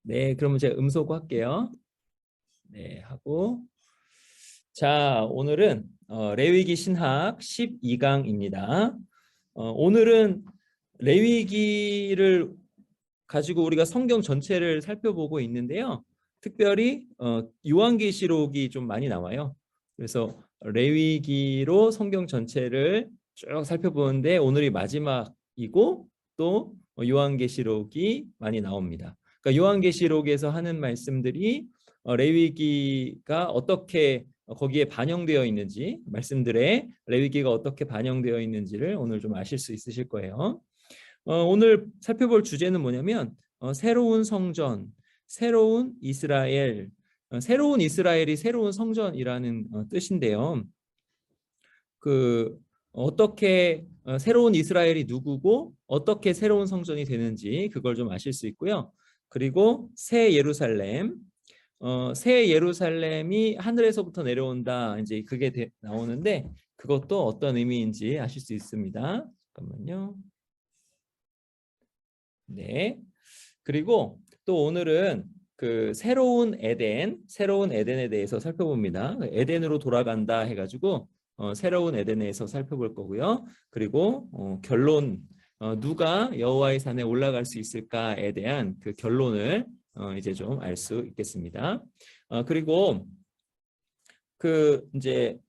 네, 그러면 제가 음소거 할게요. 네, 하고 자, 오늘은 레위기 신학 12강입니다. 오늘은 레위기를 가지고 우리가 성경 전체를 살펴보고 있는데요. 특별히 요한계시록이 좀 많이 나와요. 그래서 레위기로 성경 전체를 쭉 살펴보는데 오늘이 마지막이고 또 요한계시록이 많이 나옵니다. 그러니까 요한계시록에서 하는 말씀들이 레위기가 어떻게 거기에 반영되어 있는지, 말씀들에 레위기가 어떻게 반영되어 있는지를 오늘 좀 아실 수 있으실 거예요. 오늘 살펴볼 주제는 뭐냐면 새로운 성전, 새로운 이스라엘, 새로운 이스라엘이 새로운 성전이라는 뜻인데요. 그 어떻게 새로운 이스라엘이 누구고 어떻게 새로운 성전이 되는지 그걸 좀 아실 수 있고요. 그리고 새 예루살렘, 새 예루살렘이 하늘에서부터 내려온다. 이제 그게 나오는데 그것도 어떤 의미인지 아실 수 있습니다. 잠깐만요. 네. 그리고 또 오늘은 그 새로운 에덴에 대해서 살펴봅니다. 에덴으로 돌아간다 해가지고 새로운 에덴에서 살펴볼 거고요. 그리고 결론, 누가 여호와의 산에 올라갈 수 있을까에 대한 그 결론을 이제 좀 알 수 있겠습니다. 그리고 그 이제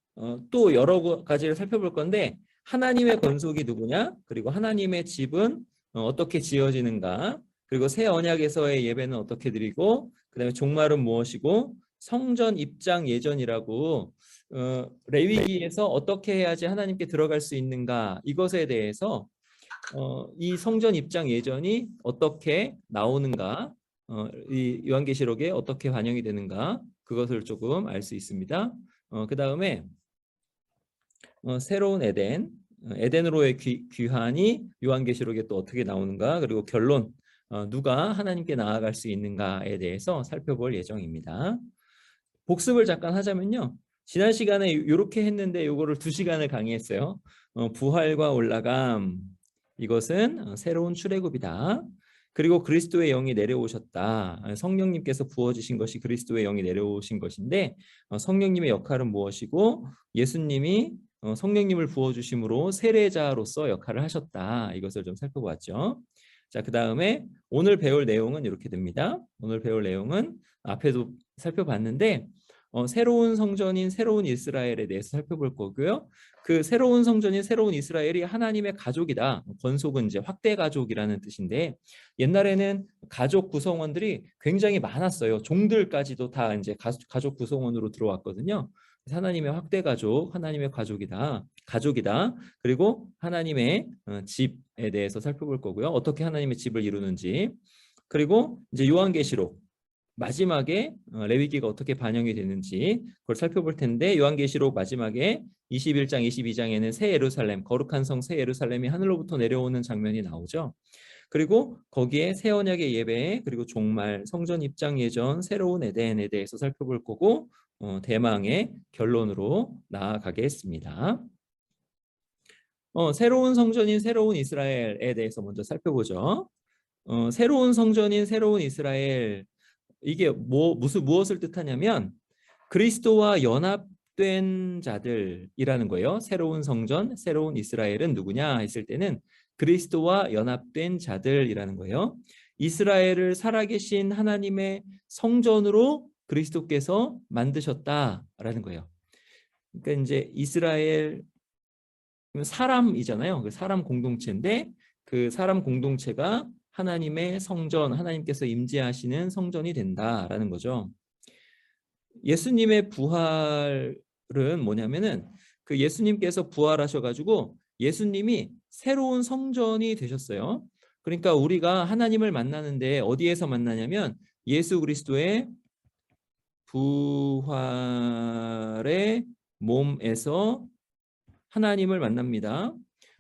또 여러 가지를 살펴볼 건데 하나님의 권속이 누구냐? 그리고 하나님의 집은 어떻게 지어지는가? 그리고 새 언약에서의 예배는 어떻게 드리고 그다음에 종말은 무엇이고 성전 입장 예전이라고 레위기에서 어떻게 해야지 하나님께 들어갈 수 있는가 이것에 대해서 이 성전 입장 예전이 어떻게 나오는가 이 요한계시록에 어떻게 반영이 되는가 그것을 조금 알 수 있습니다. 그 다음에 새로운 에덴으로의 귀환이 요한계시록에 또 어떻게 나오는가 그리고 결론 누가 하나님께 나아갈 수 있는가에 대해서 살펴볼 예정입니다. 복습을 잠깐 하자면요. 지난 시간에 이렇게 했는데 이거를 2시간을 강의했어요. 부활과 올라감 이것은 새로운 출애굽이다. 그리고 그리스도의 영이 내려오셨다. 성령님께서 부어주신 것이 그리스도의 영이 내려오신 것인데 성령님의 역할은 무엇이고 예수님이 성령님을 부어주심으로 세례자로서 역할을 하셨다. 이것을 좀 살펴보았죠. 자, 그 다음에 오늘 배울 내용은 이렇게 됩니다. 오늘 배울 내용은 앞에도 살펴봤는데 새로운 성전인 새로운 이스라엘에 대해서 살펴볼 거고요. 그 새로운 성전인 새로운 이스라엘이 하나님의 가족이다. 권속은 이제 확대 가족이라는 뜻인데 옛날에는 가족 구성원들이 굉장히 많았어요. 종들까지도 다 이제 가족 구성원으로 들어왔거든요. 하나님의 확대 가족, 하나님의 가족이다. 그리고 하나님의 집에 대해서 살펴볼 거고요. 어떻게 하나님의 집을 이루는지. 그리고 이제 요한계시록 마지막에 레위기가 어떻게 반영이 되는지 그걸 살펴볼 텐데 요한계시록 마지막에 21장, 22장에는 새 예루살렘, 거룩한 성 새 예루살렘이 하늘로부터 내려오는 장면이 나오죠. 그리고 거기에 새 언약의 예배, 그리고 종말, 성전 입장 예전, 새로운 에덴에 대해서 살펴볼 거고 대망의 결론으로 나아가겠습니다. 새로운 성전인 새로운 이스라엘에 대해서 먼저 살펴보죠. 새로운 성전인 새로운 이스라엘 이게 무엇을 뜻하냐면 그리스도와 연합된 자들이라는 거예요. 새로운 성전, 새로운 이스라엘은 누구냐 했을 때는 그리스도와 연합된 자들이라는 거예요. 이스라엘을 살아계신 하나님의 성전으로 그리스도께서 만드셨다라는 거예요. 그러니까 이제 이스라엘 사람이잖아요. 그 사람 공동체인데 그 사람 공동체가 하나님의 성전, 하나님께서 임재하시는 성전이 된다라는 거죠. 예수님의 부활은 뭐냐면은 그 예수님께서 부활하셔가지고 예수님이 새로운 성전이 되셨어요. 그러니까 우리가 하나님을 만나는데 어디에서 만나냐면 예수 그리스도의 부활의 몸에서 하나님을 만납니다.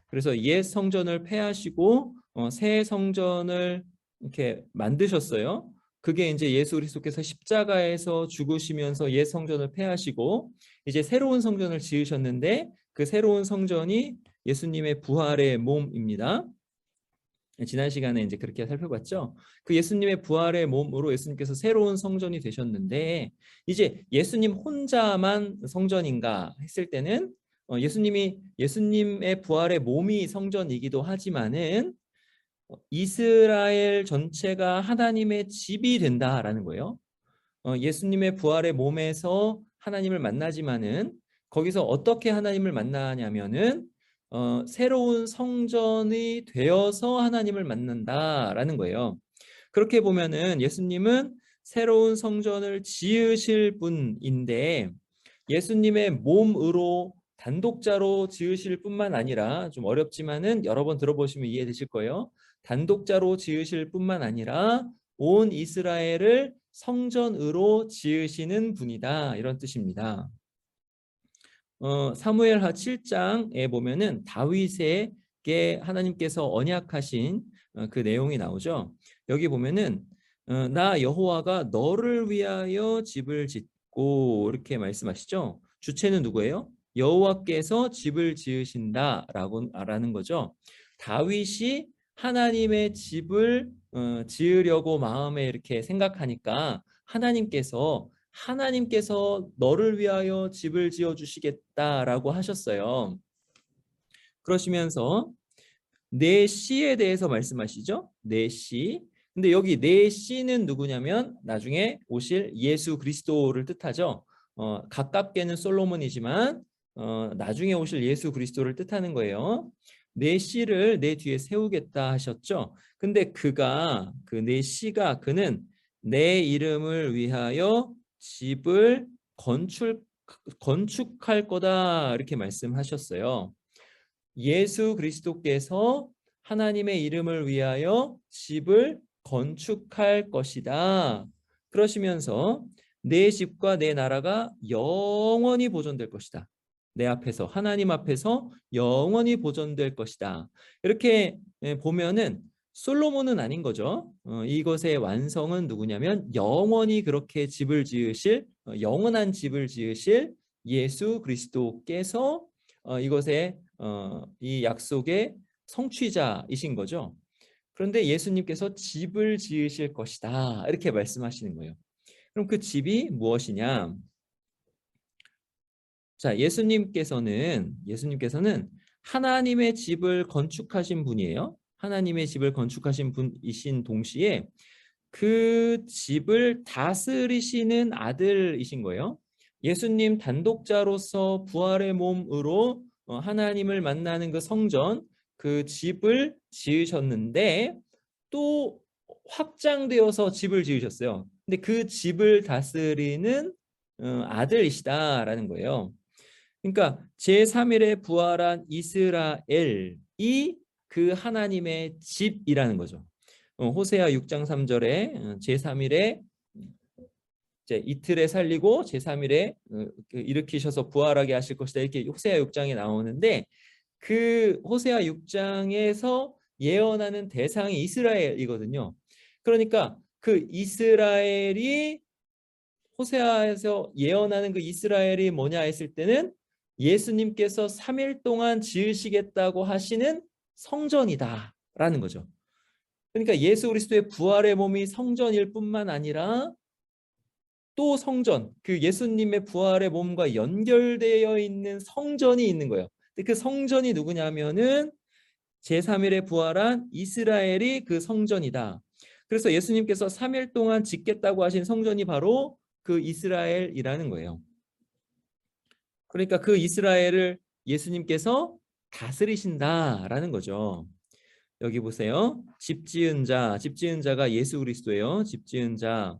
그래서 옛 성전을 폐하시고 새 성전을 이렇게 만드셨어요. 그게 이제 예수 그리스도께서 십자가에서 죽으시면서 옛 성전을 폐하시고 이제 새로운 성전을 지으셨는데 그 새로운 성전이 예수님의 부활의 몸입니다. 지난 시간에 이제 그렇게 살펴봤죠. 그 예수님의 부활의 몸으로 예수님께서 새로운 성전이 되셨는데 이제 예수님 혼자만 성전인가 했을 때는 예수님의 부활의 몸이 성전이기도 하지만은 이스라엘 전체가 하나님의 집이 된다라는 거예요. 예수님의 부활의 몸에서 하나님을 만나지만은 거기서 어떻게 하나님을 만나냐면은 새로운 성전이 되어서 하나님을 만난다라는 거예요. 그렇게 보면은 예수님은 새로운 성전을 지으실 분인데 예수님의 몸으로 단독자로 지으실 뿐만 아니라 좀 어렵지만은 여러 번 들어보시면 이해되실 거예요. 단독자로 지으실 뿐만 아니라 온 이스라엘을 성전으로 지으시는 분이다. 이런 뜻입니다. 사무엘하 7장에 보면은 다윗에게 하나님께서 언약하신 그 내용이 나오죠. 여기 보면은 나 여호와가 너를 위하여 집을 짓고 이렇게 말씀하시죠. 주체는 누구예요? 여호와께서 집을 지으신다라고 라는 거죠. 다윗이 하나님의 집을 지으려고 마음에 이렇게 생각하니까 하나님께서 너를 위하여 집을 지어 주시겠다라고 하셨어요. 그러시면서 내 씨에 대해서 말씀하시죠. 내 씨. 근데 여기 내 씨는 누구냐면 나중에 오실 예수 그리스도를 뜻하죠. 가깝게는 솔로몬이지만 나중에 오실 예수 그리스도를 뜻하는 거예요. 내 씨를 내 뒤에 세우겠다 하셨죠. 근데 내 씨가 그는 내 이름을 위하여 집을 건축할 거다 이렇게 말씀하셨어요. 예수 그리스도께서 하나님의 이름을 위하여 집을 건축할 것이다. 그러시면서 내 집과 내 나라가 영원히 보존될 것이다. 내 앞에서 하나님 앞에서 영원히 보존될 것이다. 이렇게 보면은 솔로몬은 아닌 거죠. 이것의 완성은 누구냐면 영원히 그렇게 집을 지으실 영원한 집을 지으실 예수 그리스도께서 이것의 이 약속의 성취자이신 거죠. 그런데 예수님께서 집을 지으실 것이다 이렇게 말씀하시는 거예요. 그럼 그 집이 무엇이냐? 자, 예수님께서는 하나님의 집을 건축하신 분이에요. 하나님의 집을 건축하신 분이신 동시에 그 집을 다스리시는 아들이신 거예요. 예수님 단독자로서 부활의 몸으로 하나님을 만나는 그 성전, 그 집을 지으셨는데 또 확장되어서 집을 지으셨어요. 근데 그 집을 다스리는 아들이시다라는 거예요. 그러니까 제3일에 부활한 이스라엘이 그 하나님의 집이라는 거죠. 호세아 6장 3절에 제3일에 이제 이틀에 살리고 제3일에 일으키셔서 부활하게 하실 것이다 이렇게 호세아 6장에 나오는데 그 호세아 6장에서 예언하는 대상이 이스라엘이거든요. 그러니까 그 이스라엘이 호세아에서 예언하는 그 이스라엘이 뭐냐 했을 때는 예수님께서 3일 동안 지으시겠다고 하시는 성전이다라는 거죠. 그러니까 예수 그리스도의 부활의 몸이 성전일 뿐만 아니라 또 성전, 그 예수님의 부활의 몸과 연결되어 있는 성전이 있는 거예요. 근데 그 성전이 누구냐면은 제3일에 부활한 이스라엘이 그 성전이다. 그래서 예수님께서 3일 동안 짓겠다고 하신 성전이 바로 그 이스라엘이라는 거예요. 그러니까 그 이스라엘을 예수님께서 다스리신다라는 거죠. 여기 보세요. 집 지은 자가 예수 그리스도예요. 집 지은 자.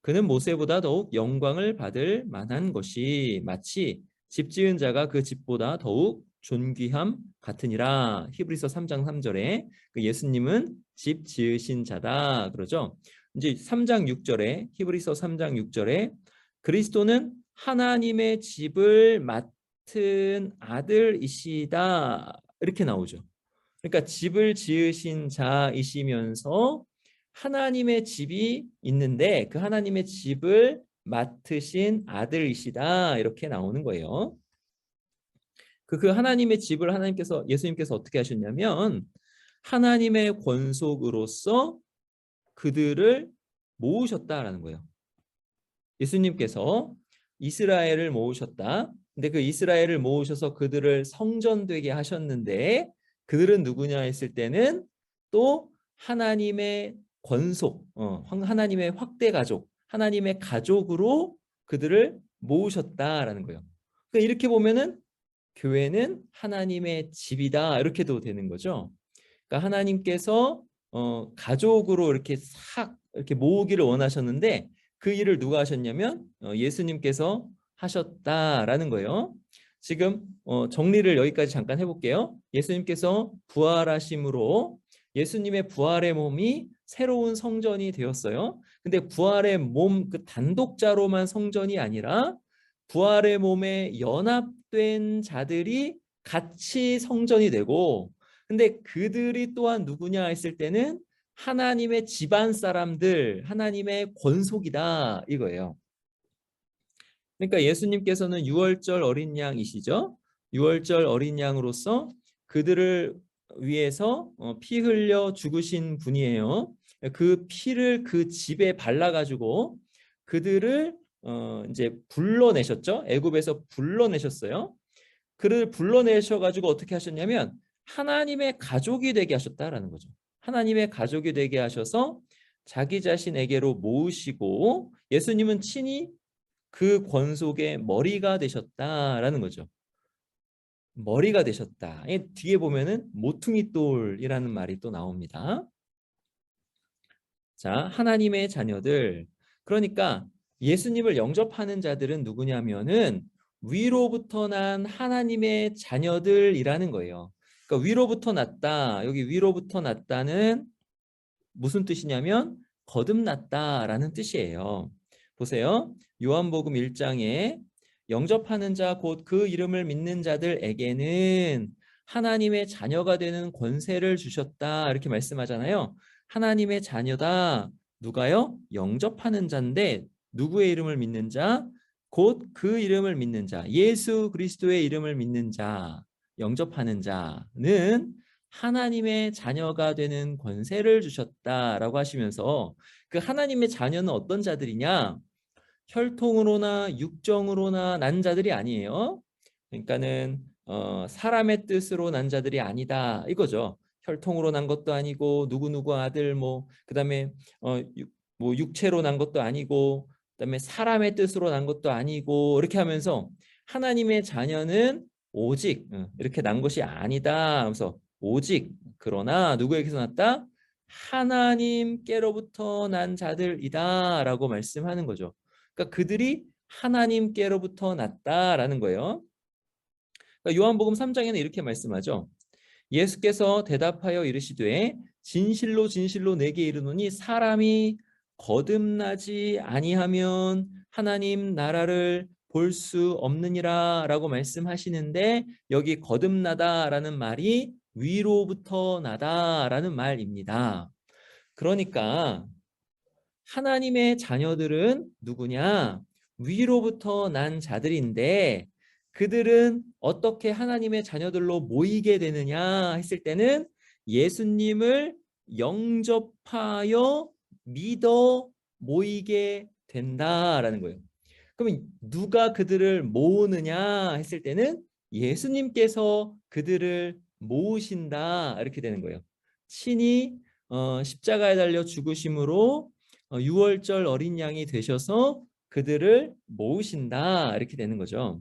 그는 모세보다 더욱 영광을 받을 만한 것이 마치 집 지은 자가 그 집보다 더욱 존귀함 같으니라. 히브리서 3장 3절에 그 예수님은 집 지으신 자다 그러죠. 이제 3장 6절에 히브리서 3장 6절에 그리스도는 하나님의 집을 맡은 아들이시다 이렇게 나오죠. 그러니까 집을 지으신 자이시면서 하나님의 집이 있는데 그 하나님의 집을 맡으신 아들이시다 이렇게 나오는 거예요. 그 하나님의 집을 예수님께서 어떻게 하셨냐면 하나님의 권속으로서 그들을 모으셨다라는 거예요. 예수님께서 이스라엘을 모으셨다. 근데 그 이스라엘을 모으셔서 그들을 성전되게 하셨는데 그들은 누구냐 했을 때는 또 하나님의 권속, 하나님의 확대 가족, 하나님의 가족으로 그들을 모으셨다라는 거예요. 그러니까 이렇게 보면은 교회는 하나님의 집이다 이렇게도 되는 거죠. 그러니까 하나님께서 가족으로 이렇게 싹 이렇게 모으기를 원하셨는데 그 일을 누가 하셨냐면 예수님께서 하셨다라는 거예요. 지금 정리를 여기까지 잠깐 해볼게요. 예수님께서 부활하심으로 예수님의 부활의 몸이 새로운 성전이 되었어요. 근데 부활의 몸 그 단독자로만 성전이 아니라 부활의 몸에 연합된 자들이 같이 성전이 되고 근데 그들이 또한 누구냐 했을 때는 하나님의 집안 사람들, 하나님의 권속이다 이거예요. 그러니까 예수님께서는 유월절 어린 양이시죠. 유월절 어린 양으로서 그들을 위해서 피 흘려 죽으신 분이에요. 그 피를 그 집에 발라가지고 그들을 이제 불러내셨죠. 애굽에서 불러내셨어요. 그를 불러내셔가지고 어떻게 하셨냐면 하나님의 가족이 되게 하셨다라는 거죠. 하나님의 가족이 되게 하셔서 자기 자신에게로 모으시고 예수님은 친히 그 권속의 머리가 되셨다라는 거죠. 머리가 되셨다. 뒤에 보면은 모퉁이 돌이라는 말이 또 나옵니다. 자, 하나님의 자녀들. 그러니까 예수님을 영접하는 자들은 누구냐면은 위로부터 난 하나님의 자녀들이라는 거예요. 그러니까 위로부터 났다. 여기 위로부터 났다는 무슨 뜻이냐면 거듭났다라는 뜻이에요. 보세요. 요한복음 1장에 영접하는 자 곧 그 이름을 믿는 자들에게는 하나님의 자녀가 되는 권세를 주셨다 이렇게 말씀하잖아요. 하나님의 자녀다. 누가요? 영접하는 자인데 누구의 이름을 믿는 자? 곧 그 이름을 믿는 자. 예수 그리스도의 이름을 믿는 자. 영접하는 자는 하나님의 자녀가 되는 권세를 주셨다라고 하시면서 그 하나님의 자녀는 어떤 자들이냐? 혈통으로나 육정으로나 난 자들이 아니에요. 그러니까는 사람의 뜻으로 난 자들이 아니다 이거죠. 혈통으로 난 것도 아니고 누구누구 아들 뭐 그다음에 뭐 육체로 난 것도 아니고 그다음에 사람의 뜻으로 난 것도 아니고 이렇게 하면서 하나님의 자녀는 오직 이렇게 난 것이 아니다 하면서 오직 그러나 누구에게서 났다? 하나님께로부터 난 자들이다라고 말씀하는 거죠. 그러니까 그들이 하나님께로부터 났다라는 거예요. 그러니까 요한복음 3장에는 이렇게 말씀하죠. 예수께서 대답하여 이르시되 진실로 진실로 내게 이르노니 사람이 거듭나지 아니하면 하나님 나라를 볼 수 없느니라 라고 말씀하시는데 여기 거듭나다라는 말이 위로부터 나다라는 말입니다. 그러니까 하나님의 자녀들은 누구냐? 위로부터 난 자들인데 그들은 어떻게 하나님의 자녀들로 모이게 되느냐 했을 때는 예수님을 영접하여 믿어 모이게 된다라는 거예요. 그러면 누가 그들을 모으느냐 했을 때는 예수님께서 그들을 모으신다 이렇게 되는 거예요. 친히 십자가에 달려 죽으심으로 유월절 어린 양이 되셔서 그들을 모으신다 이렇게 되는 거죠.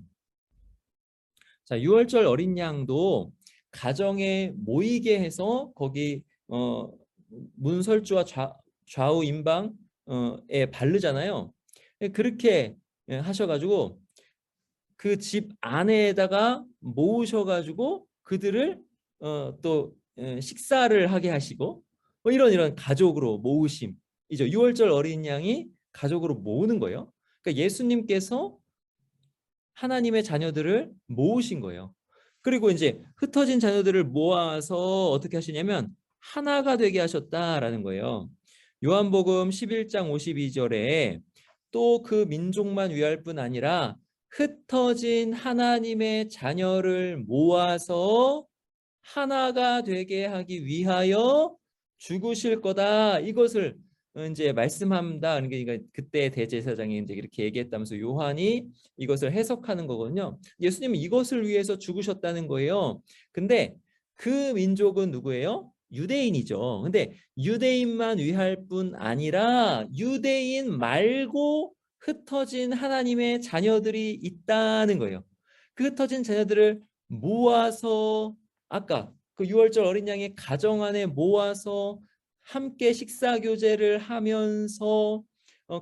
자, 유월절 어린 양도 가정에 모이게 해서 거기 문설주와 좌우 임방에 바르잖아요. 그렇게 하셔가지고 그 집 안에다가 모으셔가지고 그들을 또 식사를 하게 하시고 뭐 이런 가족으로 모으심이죠. 유월절 어린 양이 가족으로 모으는 거예요. 그러니까 예수님께서 하나님의 자녀들을 모으신 거예요. 그리고 이제 흩어진 자녀들을 모아서 어떻게 하시냐면 하나가 되게 하셨다라는 거예요. 요한복음 11장 52절에 또 그 민족만 위할 뿐 아니라 흩어진 하나님의 자녀를 모아서 하나가 되게 하기 위하여 죽으실 거다. 이것을 이제 말씀한다. 그러니까 그때 대제사장이 이제 이렇게 얘기했다면서 요한이 이것을 해석하는 거거든요. 예수님은 이것을 위해서 죽으셨다는 거예요. 근데 그 민족은 누구예요? 유대인이죠. 근데 유대인만 위할 뿐 아니라 유대인 말고 흩어진 하나님의 자녀들이 있다는 거예요. 그 흩어진 자녀들을 모아서 아까 그 6월절 어린 양의 가정 안에 모아서 함께 식사 교제를 하면서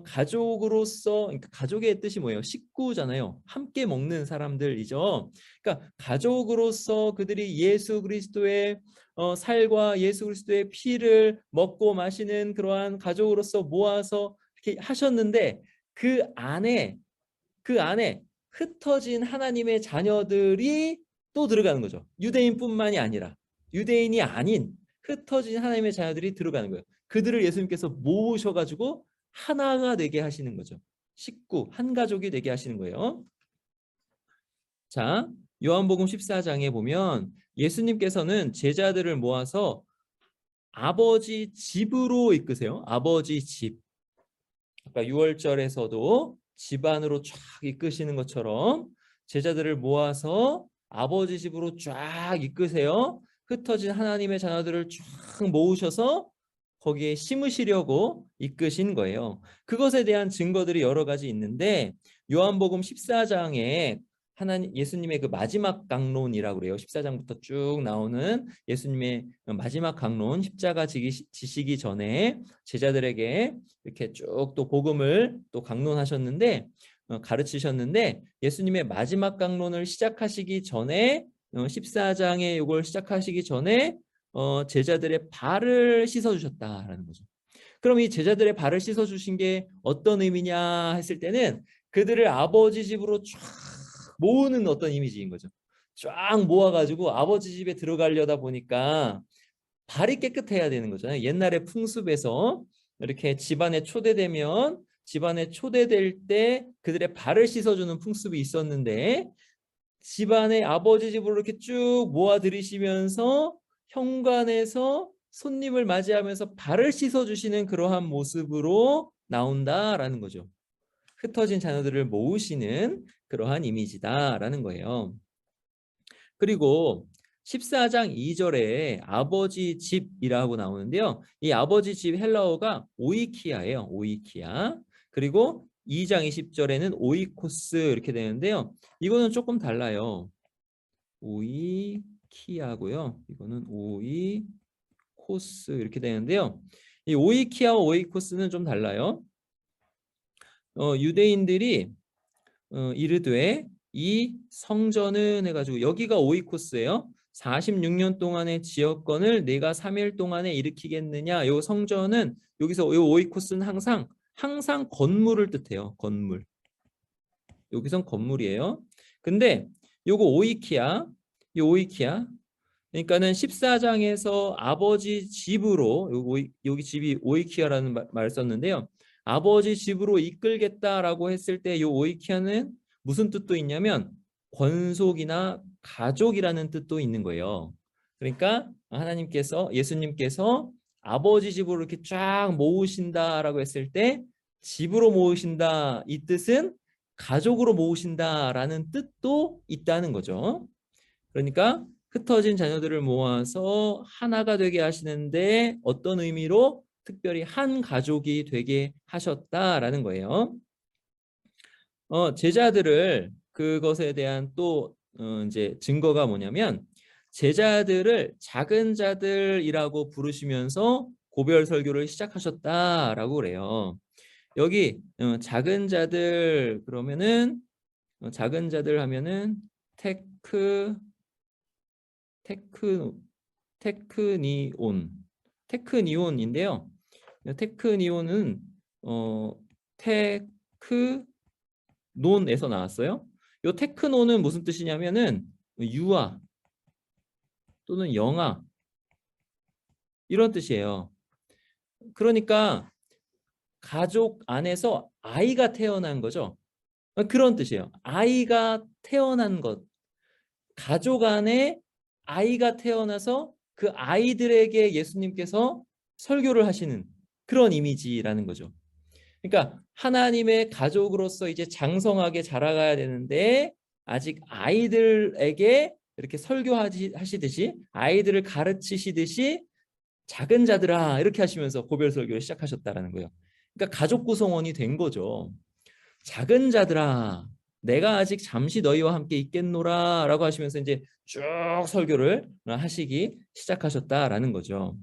가족으로서, 그러니까 가족의 뜻이 뭐예요? 식구잖아요. 함께 먹는 사람들이죠. 그러니까 가족으로서 그들이 예수 그리스도의 살과 예수 그리스도의 피를 먹고 마시는 그러한 가족으로서 모아서 이렇게 하셨는데 그 안에 흩어진 하나님의 자녀들이 또 들어가는 거죠. 유대인뿐만이 아니라 유대인이 아닌 흩어진 하나님의 자녀들이 들어가는 거예요. 그들을 예수님께서 모으셔가지고 하나가 되게 하시는 거죠. 식구, 한 가족이 되게 하시는 거예요. 자, 요한복음 14장에 보면 예수님께서는 제자들을 모아서 아버지 집으로 이끄세요. 아버지 집. 아까 6월절에서도 집안으로 쫙 이끄시는 것처럼 제자들을 모아서 아버지 집으로 쫙 이끄세요. 흩어진 하나님의 자녀들을 쫙 모으셔서 거기에 심으시려고 이끄신 거예요. 그것에 대한 증거들이 여러 가지 있는데 요한복음 14장에 예수님의 그 마지막 강론이라고 그래요. 14장부터 쭉 나오는 예수님의 마지막 강론, 십자가 지시기 전에 제자들에게 이렇게 쭉 또 복음을 또 강론하셨는데 가르치셨는데 예수님의 마지막 강론을 시작하시기 전에 14장에 이걸 시작하시기 전에 제자들의 발을 씻어주셨다라는 거죠. 그럼 이 제자들의 발을 씻어주신 게 어떤 의미냐 했을 때는 그들을 아버지 집으로 쫙 모으는 어떤 이미지인 거죠. 쫙 모아가지고 아버지 집에 들어가려다 보니까 발이 깨끗해야 되는 거잖아요. 옛날에 풍습에서 이렇게 집안에 초대될 때 그들의 발을 씻어주는 풍습이 있었는데 집안에 아버지 집으로 이렇게 쭉 모아 들이시면서 현관에서 손님을 맞이하면서 발을 씻어주시는 그러한 모습으로 나온다라는 거죠. 흩어진 자녀들을 모으시는 그러한 이미지다라는 거예요. 그리고 14장 2절에 아버지 집이라고 나오는데요. 이 아버지 집 헬라어가 오이키아예요. 오이키아. 그리고 2장 20절에는 오이코스 이렇게 되는데요. 이거는 조금 달라요. 오이키아고요. 이거는 오이코스 이렇게 되는데요. 이 오이키아와 오이코스는 좀 달라요. 유대인들이 이르되 이 성전은 해가지고 여기가 오이코스예요. 46년 동안의 지역권을 내가 3일 동안에 일으키겠느냐. 요 성전은 여기서 요 오이코스는 항상 건물을 뜻해요. 건물. 여기선 건물이에요. 근데 요거 오이키아, 그러니까는 14장에서 아버지 집으로 여기 집이 오이키아라는 말 썼는데요. 아버지 집으로 이끌겠다라고 했을 때 이 오이키아는 무슨 뜻도 있냐면 권속이나 가족이라는 뜻도 있는 거예요. 그러니까 예수님께서 아버지 집으로 이렇게 쫙 모으신다라고 했을 때 집으로 모으신다 이 뜻은 가족으로 모으신다라는 뜻도 있다는 거죠. 그러니까 흩어진 자녀들을 모아서 하나가 되게 하시는데 어떤 의미로 특별히 한 가족이 되게 하셨다라는 거예요. 제자들을 그것에 대한 또 이제 증거가 뭐냐면 제자들을 작은 자들이라고 부르시면서 고별 설교를 시작하셨다라고 그래요. 여기 작은 자들 그러면은 작은 자들 하면은 테크 테크니온인데요. 테크니온은 테크논에서 나왔어요. 이 테크논은 무슨 뜻이냐면은 유아 또는 영아 이런 뜻이에요. 그러니까 가족 안에서 아이가 태어난 거죠. 그런 뜻이에요. 아이가 태어난 것. 가족 안에 아이가 태어나서 그 아이들에게 예수님께서 설교를 하시는 그런 이미지라는 거죠. 그러니까 하나님의 가족으로서 이제 장성하게 자라가야 되는데 아직 아이들에게 이렇게 설교하시듯이 아이들을 가르치시듯이 작은 자들아 이렇게 하시면서 고별 설교를 시작하셨다라는 거예요. 그러니까 가족 구성원이 된 거죠. 작은 자들아 내가 아직 잠시 너희와 함께 있겠노라 라고 하시면서 이제 쭉 설교를 하시기 시작하셨다라는 거죠.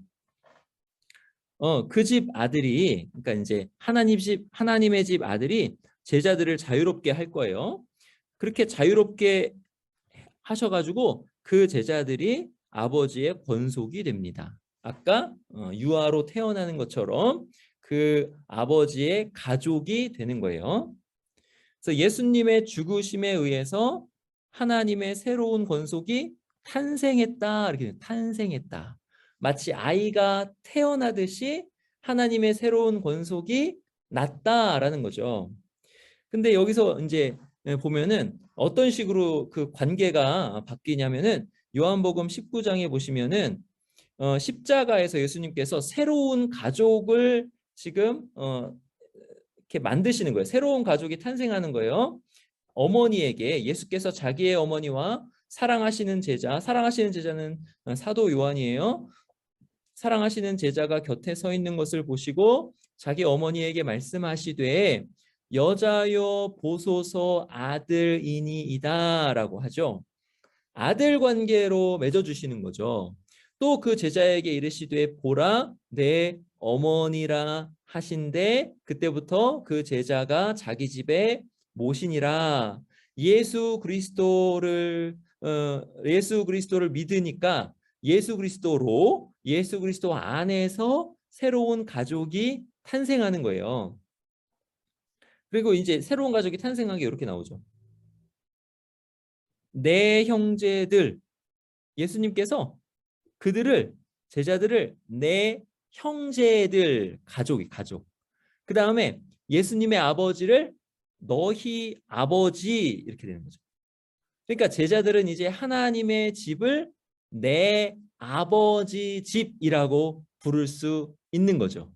그 집 아들이 그러니까 이제 하나님의 집 아들이 제자들을 자유롭게 할 거예요. 그렇게 자유롭게 하셔가지고 그 제자들이 아버지의 권속이 됩니다. 아까 유아로 태어나는 것처럼 그 아버지의 가족이 되는 거예요. 그래서 예수님의 죽으심에 의해서 하나님의 새로운 권속이 탄생했다. 이렇게 탄생했다. 마치 아이가 태어나듯이 하나님의 새로운 권속이 났다라는 거죠. 근데 여기서 이제 보면은 어떤 식으로 그 관계가 바뀌냐면은 요한복음 19장에 보시면은 십자가에서 예수님께서 새로운 가족을 지금 이렇게 만드시는 거예요. 새로운 가족이 탄생하는 거예요. 어머니에게 예수께서 자기의 어머니와 사랑하시는 제자는 사도 요한이에요. 사랑하시는 제자가 곁에 서 있는 것을 보시고 자기 어머니에게 말씀하시되 여자여 보소서 아들이니이다라고 하죠. 아들 관계로 맺어주시는 거죠. 또 그 제자에게 이르시되 보라 내 어머니라 하신데 그때부터 그 제자가 자기 집에 모시니라. 예수 그리스도를 믿으니까 예수 그리스도 안에서 새로운 가족이 탄생하는 거예요. 그리고 이제 새로운 가족이 탄생한 게 이렇게 나오죠. 내 형제들, 예수님께서 제자들을 내 형제들, 가족. 그 다음에 예수님의 아버지를 너희 아버지 이렇게 되는 거죠. 그러니까 제자들은 이제 하나님의 집을 내 아버지 집이라고 부를 수 있는 거죠.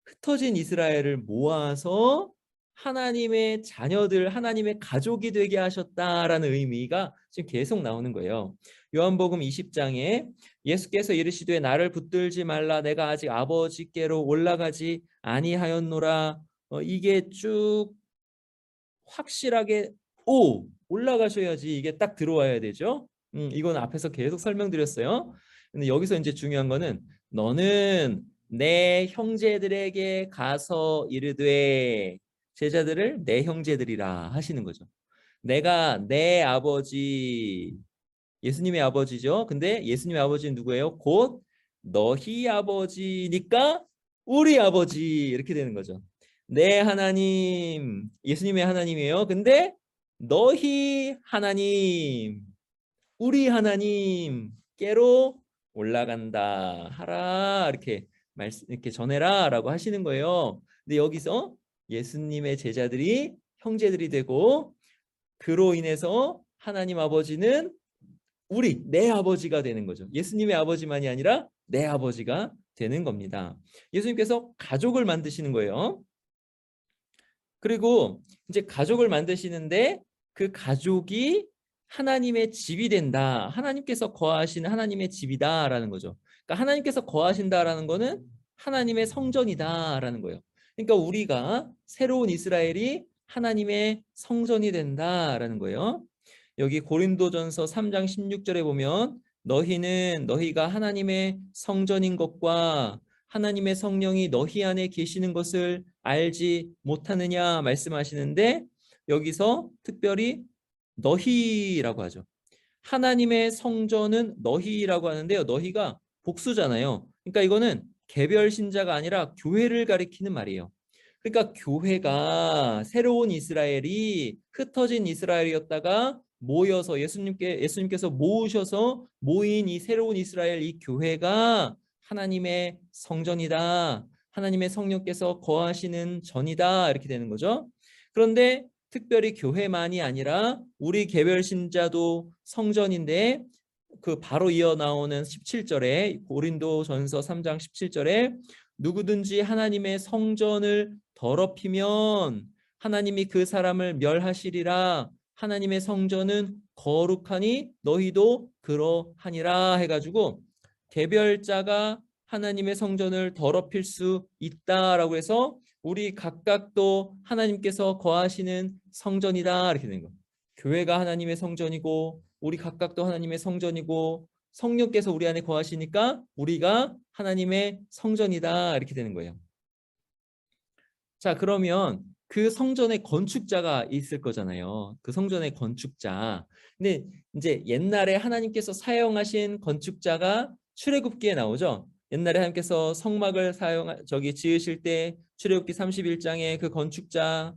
흩어진 이스라엘을 모아서 하나님의 자녀들, 하나님의 가족이 되게 하셨다라는 의미가 지금 계속 나오는 거예요. 요한복음 20장에 예수께서 이르시되 나를 붙들지 말라 내가 아직 아버지께로 올라가지 아니하였노라. 이게 쭉 확실하게 올라가셔야지 이게 딱 들어와야 되죠. 이건 앞에서 계속 설명드렸어요. 근데 여기서 이제 중요한 거는 너는 내 형제들에게 가서 이르되 제자들을 내 형제들이라 하시는 거죠. 내가 내 아버지 예수님의 아버지죠. 근데 예수님의 아버지는 누구예요? 곧 너희 아버지니까 우리 아버지 이렇게 되는 거죠. 내 하나님 예수님의 하나님이에요. 근데 너희 하나님 우리 하나님께로 올라간다 하라 이렇게 전해라라고 하시는 거예요. 근데 여기서 예수님의 제자들이 형제들이 되고 그로 인해서 하나님 아버지는 내 아버지가 되는 거죠. 예수님의 아버지만이 아니라 내 아버지가 되는 겁니다. 예수님께서 가족을 만드시는 거예요. 그리고 이제 가족을 만드시는데 그 가족이 하나님의 집이 된다. 하나님께서 거하시는 하나님의 집이다라는 거죠. 그러니까 하나님께서 거하신다라는 거는 하나님의 성전이다라는 거예요. 그러니까 우리가 새로운 이스라엘이 하나님의 성전이 된다라는 거예요. 여기 고린도전서 3장 16절에 보면 너희가 하나님의 성전인 것과 하나님의 성령이 너희 안에 계시는 것을 알지 못하느냐 말씀하시는데 여기서 특별히 너희라고 하죠. 하나님의 성전은 너희라고 하는데요. 너희가 복수잖아요. 그러니까 이거는 개별 신자가 아니라 교회를 가리키는 말이에요. 그러니까 교회가 새로운 이스라엘이 흩어진 이스라엘이었다가 모여서 예수님께서 모으셔서 모인 이 새로운 이스라엘 이 교회가 하나님의 성전이다. 하나님의 성령께서 거하시는 전이다. 이렇게 되는 거죠. 그런데 특별히 교회만이 아니라 우리 개별 신자도 성전인데 그 바로 이어 나오는 17절에 고린도전서 3장 17절에 누구든지 하나님의 성전을 더럽히면 하나님이 그 사람을 멸하시리라. 하나님의 성전은 거룩하니 너희도 그러하니라 해가지고 개별자가 하나님의 성전을 더럽힐 수 있다라고 해서 우리 각각도 하나님께서 거하시는 성전이다 이렇게 된 거예요. 교회가 하나님의 성전이고 우리 각각도 하나님의 성전이고 성령께서 우리 안에 거하시니까 우리가 하나님의 성전이다 이렇게 되는 거예요. 자, 그러면 그 성전의 건축자가 있을 거잖아요. 그 성전의 건축자. 근데 이제 옛날에 하나님께서 사용하신 건축자가 출애굽기에 나오죠. 옛날에 하나님께서 성막을 지으실 때 출애굽기 31장에 그 건축자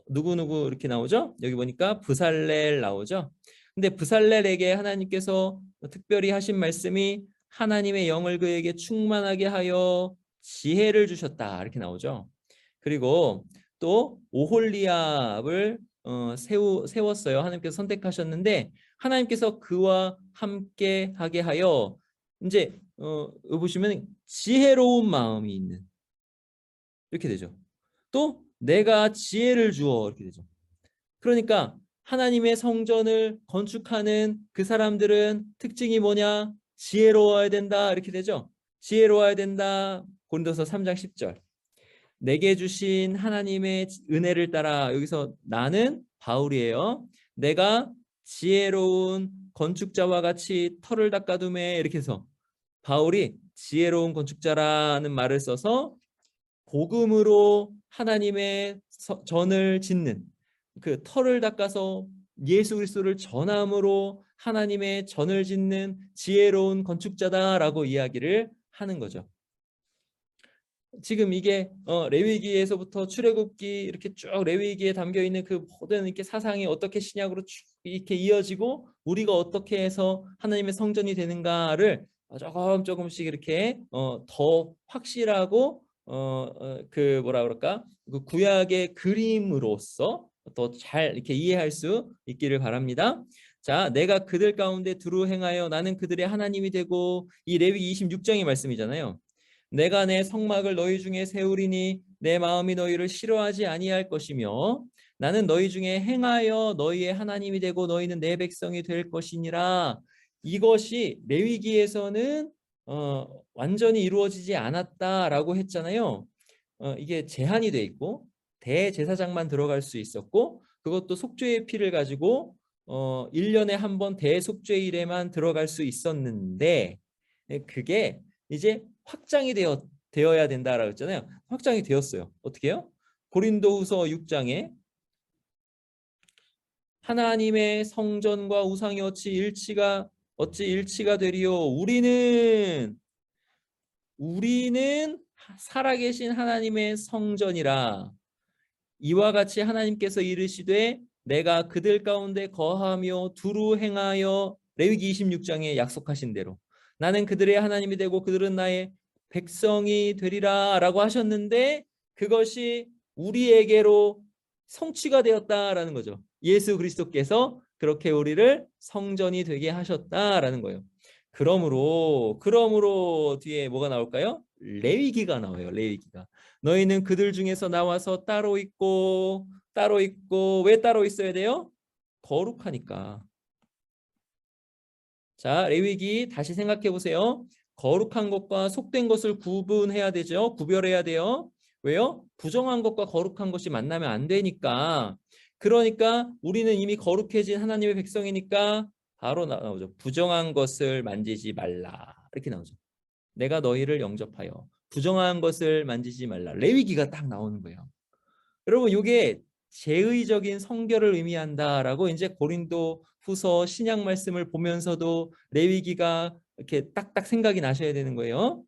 누구누구 이렇게 나오죠. 여기 보니까 브살렐 나오죠. 근데 브살렐에게 하나님께서 특별히 하신 말씀이 하나님의 영을 그에게 충만하게 하여 지혜를 주셨다 이렇게 나오죠. 그리고 또 오홀리압을 세웠어요. 하나님께서 선택하셨는데 하나님께서 그와 함께 하게 하여 이제 보시면 지혜로운 마음이 있는 이렇게 되죠. 또 내가 지혜를 주어 이렇게 되죠. 그러니까 하나님의 성전을 건축하는 그 사람들은 특징이 뭐냐? 지혜로워야 된다 이렇게 되죠. 지혜로워야 된다. 고린도서 3장 10절. 내게 주신 하나님의 은혜를 따라 여기서 나는 바울이에요. 내가 지혜로운 건축자와 같이 터를 닦아두매 이렇게 해서 바울이 지혜로운 건축자라는 말을 써서 복음으로 하나님의 전을 짓는 그 터를 닦아서 예수 그리스도를 전함으로 하나님의 전을 짓는 지혜로운 건축자다라고 이야기를 하는 거죠. 지금 이게 레위기에서부터 출애굽기 이렇게 쭉 레위기에 담겨 있는 그 모든 이렇게 사상이 어떻게 신약으로 쭉 이렇게 이어지고 우리가 어떻게 해서 하나님의 성전이 되는가를 조금씩 이렇게 더 확실하고 그 뭐라 그럴까 그 구약의 그림으로서 더 잘 이렇게 이해할 수 있기를 바랍니다. 자, 내가 그들 가운데 두루 행하여 나는 그들의 하나님이 되고 이 레위기 26장의 말씀이잖아요. 내가 내 성막을 너희 중에 세우리니 내 마음이 너희를 싫어하지 아니할 것이며 나는 너희 중에 행하여 너희의 하나님이 되고 너희는 내 백성이 될 것이니라. 이것이 레위기에서는 완전히 이루어지지 않았다라고 했잖아요. 이게 제한이 돼 있고 대제사장만 들어갈 수 있었고 그것도 속죄의 피를 가지고 1년에 한 번 대속죄일에만 들어갈 수 있었는데 그게 이제 확장이 되어야 된다라고 했잖아요. 확장이 되었어요. 어떻게 해요? 고린도후서 6장에 하나님의 성전과 우상이 어찌 일치가 되리요. 우리는 살아계신 하나님의 성전이라. 이와 같이 하나님께서 이르시되 내가 그들 가운데 거하며 두루 행하여 레위기 26장에 약속하신 대로 나는 그들의 하나님이 되고 그들은 나의 백성이 되리라 라고 하셨는데 그것이 우리에게로 성취가 되었다라는 거죠. 예수 그리스도께서 그렇게 우리를 성전이 되게 하셨다라는 거예요. 그러므로 뒤에 뭐가 나올까요? 레위기가 나와요. 레위기가. 너희는 그들 중에서 나와서 따로 있고 왜 따로 있어야 돼요? 거룩하니까. 자, 레위기 다시 생각해 보세요. 거룩한 것과 속된 것을 구분해야 되죠. 구별해야 돼요. 왜요? 부정한 것과 거룩한 것이 만나면 안 되니까. 그러니까 우리는 이미 거룩해진 하나님의 백성이니까 바로 나오죠. 부정한 것을 만지지 말라. 이렇게 나오죠. 내가 너희를 영접하여 부정한 것을 만지지 말라. 레위기가 딱 나오는 거예요. 여러분 이게 제의적인 성결을 의미한다라고 이제 고린도 후서 신약 말씀을 보면서도 레위기가 이렇게 딱딱 생각이 나셔야 되는 거예요.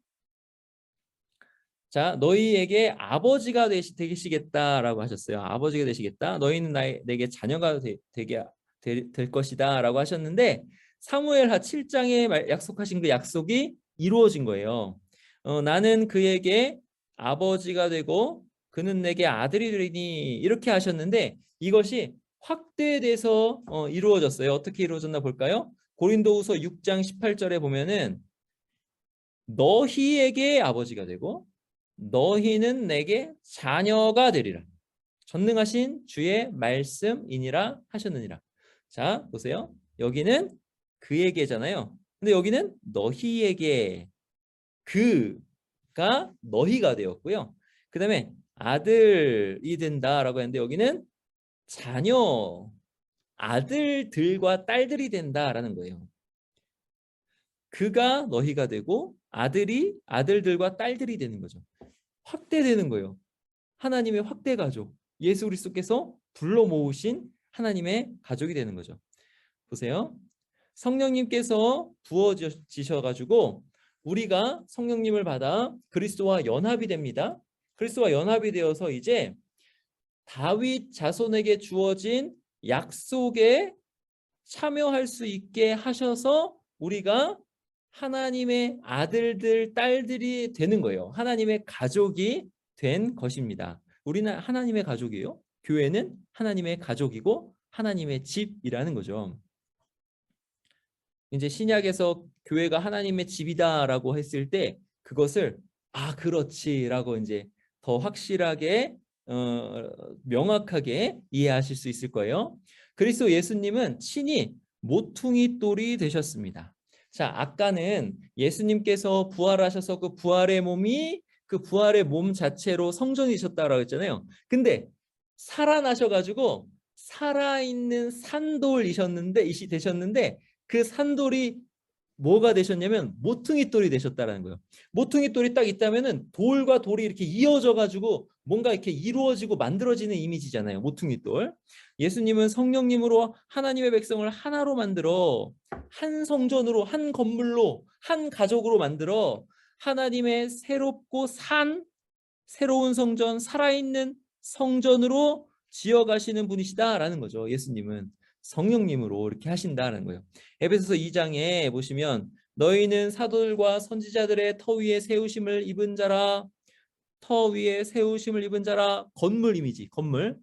자, 너희에게 아버지가 되시겠다라고 하셨어요. 아버지가 되시겠다. 너희는 내게 자녀가 될 것이다라고 하셨는데 사무엘하 7장에 약속하신 그 약속이 이루어진 거예요. 나는 그에게 아버지가 되고 그는 내게 아들이 되리니 이렇게 하셨는데 이것이 확대돼서 이루어졌어요. 어떻게 이루어졌나 볼까요? 고린도후서 6장 18절에 보면은 너희에게 아버지가 되고 너희는 내게 자녀가 되리라. 전능하신 주의 말씀이니라 하셨느니라. 자, 보세요. 여기는 그에게잖아요. 근데 여기는 너희에게, 그가 너희가 되었고요. 그 다음에 아들이 된다라고 했는데 여기는 자녀, 아들들과 딸들이 된다라는 거예요. 그가 너희가 되고 아들이 아들들과 딸들이 되는 거죠. 확대되는 거예요. 하나님의 확대 가족, 예수 그리스도께서 불러 모으신 하나님의 가족이 되는 거죠. 보세요. 성령님께서 부어지셔가지고 우리가 성령님을 받아 그리스도와 연합이 됩니다. 그리스도와 연합이 되어서 이제 다윗 자손에게 주어진 약속에 참여할 수 있게 하셔서 우리가 하나님의 아들들, 딸들이 되는 거예요. 하나님의 가족이 된 것입니다. 우리는 하나님의 가족이에요. 교회는 하나님의 가족이고 하나님의 집이라는 거죠. 이제 신약에서 교회가 하나님의 집이다라고 했을 때 그것을 그렇지라고 이제 더 확실하게 명확하게 이해하실 수 있을 거예요. 그리스도 예수님은 친히 모퉁이 돌이 되셨습니다. 자, 아까는 예수님께서 부활하셔서 그 부활의 몸이 그 부활의 몸 자체로 성전이셨다라고 했잖아요. 근데 살아나셔가지고 살아있는 산돌이셨는데 되셨는데 그 산돌이 뭐가 되셨냐면 모퉁이 돌이 되셨다라는 거예요. 모퉁이 돌이 딱 있다면은 돌과 돌이 이렇게 이어져 가지고 뭔가 이렇게 이루어지고 만들어지는 이미지잖아요. 모퉁이 돌. 예수님은 성령님으로 하나님의 백성을 하나로 만들어 한 성전으로, 한 건물로, 한 가족으로 만들어 하나님의 새롭고 새로운 성전, 살아있는 성전으로 지어가시는 분이시다라는 거죠. 예수님은 성령님으로 이렇게 하신다는 거예요. 에베소서 2장에 보시면 너희는 사도들과 선지자들의 터 위에 세우심을 입은 자라. 터 위에 세우심을 입은 자라. 건물 이미지, 건물.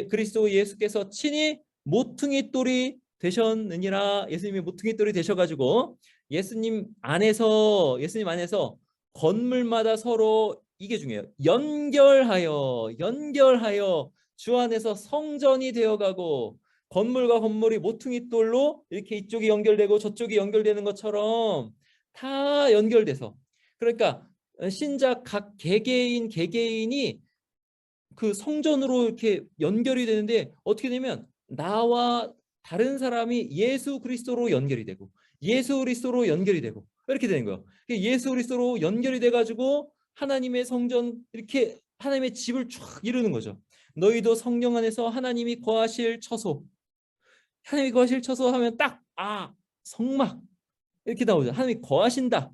그리스도 예수께서 친히 모퉁이 돌이 되셨느니라. 예수님이 모퉁이 돌이 되셔가지고 예수님 안에서 건물마다 서로 이게 중요해요. 연결하여 주 안에서 성전이 되어가고 건물과 건물이 모퉁이 돌로 이렇게 이쪽이 연결되고 저쪽이 연결되는 것처럼 다 연결돼서, 그러니까 신자 각 개개인이 그 성전으로 이렇게 연결이 되는데 어떻게 되면 나와 다른 사람이 예수 그리스도로 연결이 되고 예수 그리스도로 연결이 되고 이렇게 되는 거예요. 예수 그리스도로 연결이 돼가지고 하나님의 성전, 이렇게 하나님의 집을 쫙 이루는 거죠. 너희도 성령 안에서 하나님이 거하실 처소. 하나님이 거하실 처소 하면 딱 성막 이렇게 나오죠. 하나님이 거하신다.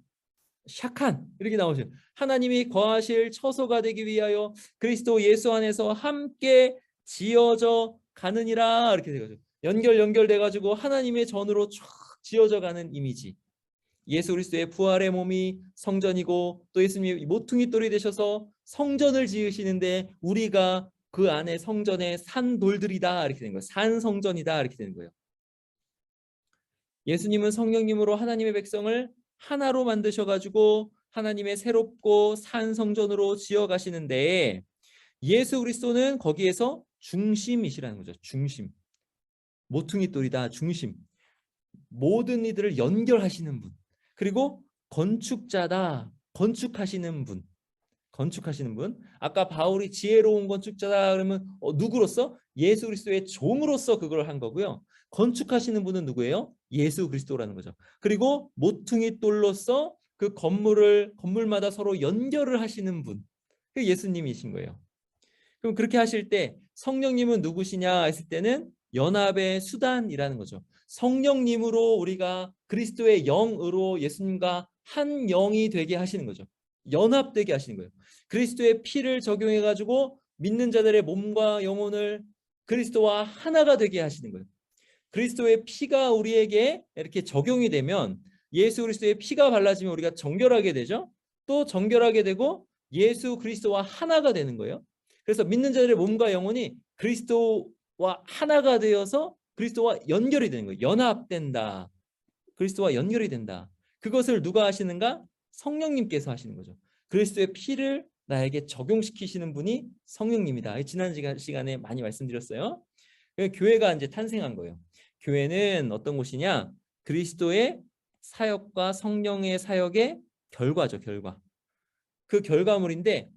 샤칸 이렇게 나오죠. 하나님이 거하실 처소가 되기 위하여 그리스도 예수 안에서 함께 지어져 가느니라 이렇게 되죠. 연결돼 가지고 하나님의 전으로 쫙 지어져 가는 이미지. 예수 그리스도의 부활의 몸이 성전이고 또 예수님이 모퉁이 돌이 되셔서 성전을 지으시는데 우리가 그 안에 성전의 산돌들이다 이렇게 되는 거예요. 산성전이다 이렇게 되는 거예요. 예수님은 성령님으로 하나님의 백성을 하나로 만드셔가지고 하나님의 새롭고 산 성전으로 지어가시는데 예수 그리스도는 거기에서 중심이시라는 거죠. 중심. 모퉁이 돌이다. 중심. 모든 이들을 연결하시는 분. 그리고 건축자다. 건축하시는 분. 아까 바울이 지혜로운 건축자다 그러면 누구로서? 예수 그리스도의 종으로서 그걸 한 거고요. 건축하시는 분은 누구예요? 예수 그리스도라는 거죠. 그리고 모퉁이 돌로서 그 건물마다 서로 연결을 하시는 분, 그 예수님이신 거예요. 그럼 그렇게 하실 때 성령님은 누구시냐 했을 때는 연합의 수단이라는 거죠. 성령님으로 우리가 그리스도의 영으로 예수님과 한 영이 되게 하시는 거죠. 연합되게 하시는 거예요. 그리스도의 피를 적용해 가지고 믿는 자들의 몸과 영혼을 그리스도와 하나가 되게 하시는 거예요. 그리스도의 피가 우리에게 이렇게 적용이 되면 예수 그리스도의 피가 발라지면 우리가 정결하게 되죠. 또 정결하게 되고 예수 그리스도와 하나가 되는 거예요. 그래서 믿는 자들의 몸과 영혼이 그리스도와 하나가 되어서 그리스도와 연결이 되는 거예요. 연합된다. 그리스도와 연결이 된다. 그것을 누가 하시는가? 성령님께서 하시는 거죠. 그리스도의 피를 나에게 적용시키시는 분이 성령님이다. 지난 시간에 많이 말씀드렸어요. 교회가 이제 탄생한 거예요. 교회는 어떤 곳이냐? 그리스도의 사역과 성령의 사역의 결과죠, 결과. 그 결과물인데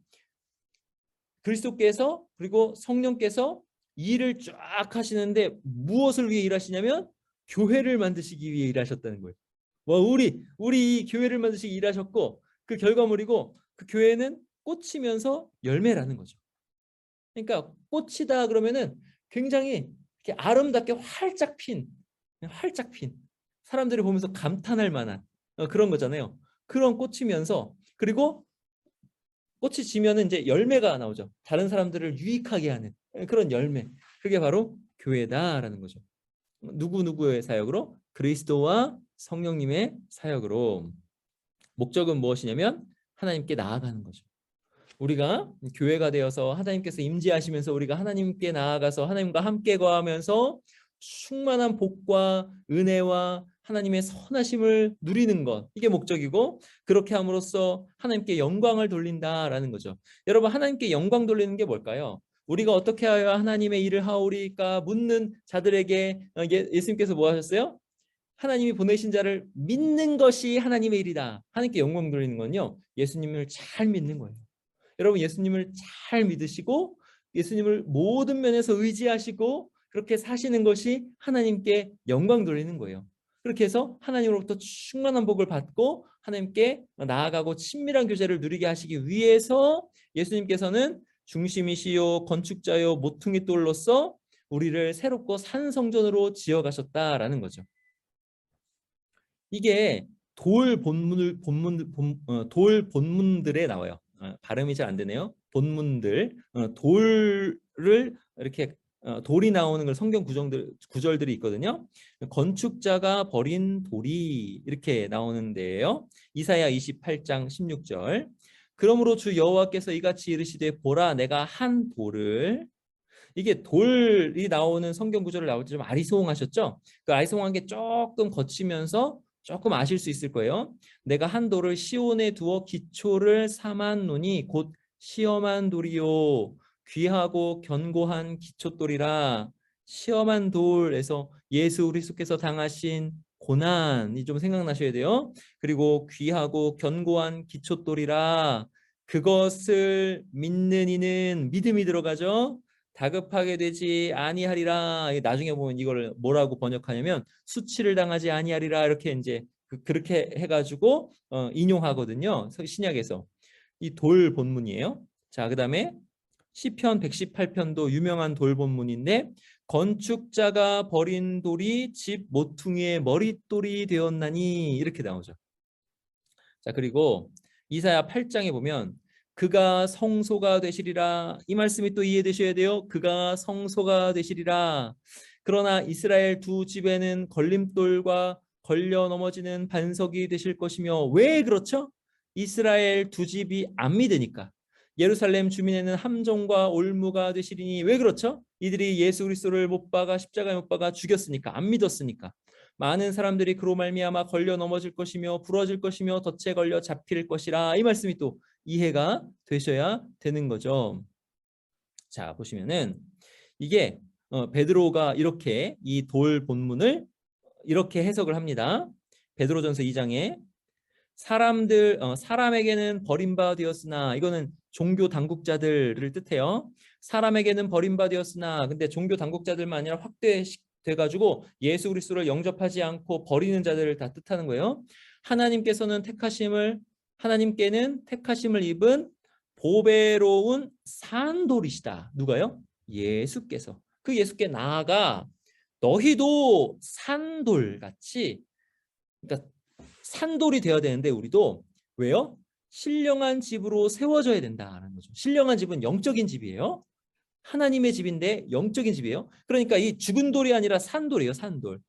그리스도께서 그리고 성령께서 일을 쫙 하시는데 무엇을 위해 일하시냐면 교회를 만드시기 위해 일하셨다는 거예요. 우리 이 교회를 만드시기 일하셨고 그 결과물이고 그 교회는 꽂히면서 열매라는 거죠. 그러니까 꽃이다 그러면은 굉장히 이렇게 아름답게 활짝 핀 사람들이 보면서 감탄할 만한 그런 거잖아요. 그런 꽃이면서 그리고 꽃이 지면은 이제 열매가 나오죠. 다른 사람들을 유익하게 하는 그런 열매. 그게 바로 교회다라는 거죠. 누구누구의 사역으로? 그리스도와 성령님의 사역으로. 목적은 무엇이냐면 하나님께 나아가는 거죠. 우리가 교회가 되어서 하나님께서 임재하시면서 우리가 하나님께 나아가서 하나님과 함께 거하면서 충만한 복과 은혜와 하나님의 선하심을 누리는 것, 이게 목적이고 그렇게 함으로써 하나님께 영광을 돌린다라는 거죠. 여러분, 하나님께 영광 돌리는 게 뭘까요? 우리가 어떻게 하여 하나님의 일을 하오리까 묻는 자들에게 예수님께서 뭐 하셨어요? 하나님이 보내신 자를 믿는 것이 하나님의 일이다. 하나님께 영광 돌리는 건요, 예수님을 잘 믿는 거예요. 여러분, 예수님을 잘 믿으시고 예수님을 모든 면에서 의지하시고 그렇게 사시는 것이 하나님께 영광 돌리는 거예요. 그렇게 해서 하나님으로부터 충만한 복을 받고 하나님께 나아가고 친밀한 교제를 누리게 하시기 위해서 예수님께서는 중심이시요 건축자요 모퉁이 돌로서 우리를 새롭고 산 성전으로 지어가셨다라는 거죠. 이게 돌 본문들에 나와요. 발음이 잘 안 되네요. 본문들, 돌을 이렇게 돌이 나오는 걸 성경 구절들이 있거든요. 건축자가 버린 돌이 이렇게 나오는데요. 이사야 28장 16절. 그러므로 주 여호와께서 이같이 이르시되 보라 내가 한 돌을, 이게 돌이 나오는 성경 구절을 나올 때 좀 아리송하셨죠? 그 아리송한 게 조금 거치면서 조금 아실 수 있을 거예요. 내가 한 돌을 시온에 두어 기초를 삼았노니 곧 시험한 돌이요 귀하고 견고한 기초돌이라. 시험한 돌에서 예수 그리스도께서 당하신 고난이 좀 생각나셔야 돼요. 그리고 귀하고 견고한 기초돌이라. 그것을 믿는 이는 믿음이 들어가죠. 다급하게 되지 아니하리라. 나중에 보면 이걸 뭐라고 번역하냐면 수치를 당하지 아니하리라, 이렇게 이제 그렇게 해가지고 인용하거든요. 신약에서 이 돌 본문이에요. 자, 그다음에 시편 118편도 유명한 돌 본문인데 건축자가 버린 돌이 집 모퉁이의 머릿돌이 되었나니 이렇게 나오죠. 자, 그리고 이사야 8장에 보면 그가 성소가 되시리라. 이 말씀이 또 이해되셔야 돼요. 그가 성소가 되시리라. 그러나 이스라엘 두 집에는 걸림돌과 걸려 넘어지는 반석이 되실 것이며. 왜 그렇죠? 이스라엘 두 집이 안 믿으니까. 예루살렘 주민에는 함정과 올무가 되시리니. 왜 그렇죠? 이들이 예수 그리스도를 못 박아 십자가에 못 박아 죽였으니까, 안 믿었으니까. 많은 사람들이 그로 말미암아 걸려 넘어질 것이며 부러질 것이며 덫에 걸려 잡힐 것이라. 이 말씀이 또 이해가 되셔야 되는 거죠. 자, 보시면은 이게 베드로가 이렇게 이 돌 본문을 이렇게 해석을 합니다. 베드로전서 2장에 사람에게는 버림받았으나, 이거는 종교 당국자들을 뜻해요. 사람에게는 버림받았으나, 근데 종교 당국자들만 아니라 확대돼 가지고 예수 그리스도를 영접하지 않고 버리는 자들을 다 뜻하는 거예요. 하나님께는 택하심을 입은 보배로운 산돌이시다. 누가요? 예수께서. 그 예수께 나아가 너희도 산돌같이, 그러니까 산돌이 되어야 되는데 우리도 왜요? 신령한 집으로 세워져야 된다는 거죠. 신령한 집은 영적인 집이에요. 하나님의 집인데 영적인 집이에요. 그러니까 이 죽은 돌이 아니라 산돌이에요. 산돌.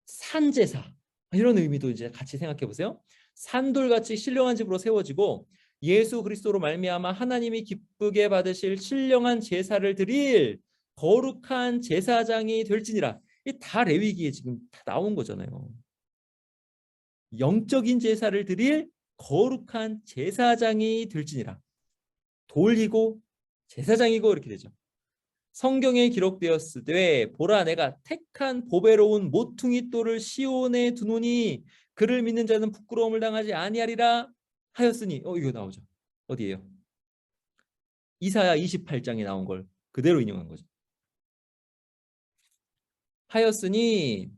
산제사, 이런 의미도 이제 같이 생각해 보세요. 산돌같이 신령한 집으로 세워지고 예수 그리스도로 말미암아 하나님이 기쁘게 받으실 신령한 제사를 드릴 거룩한 제사장이 될지니라. 이게 다 레위기에 지금 다 나온 거잖아요. 영적인 제사를 드릴 거룩한 제사장이 될지니라. 돌이고 제사장이고 이렇게 되죠. 성경에 기록되었을 때 보라 내가 택한 보배로운 모퉁이 돌을 시온에 두노니 그를 믿는 자는 부끄러움을 당하지 아니하리라 하였으니 이거 나오죠. 어디예요? 이사야 28장에 나온 걸 그대로 인용한 거죠. 하였으니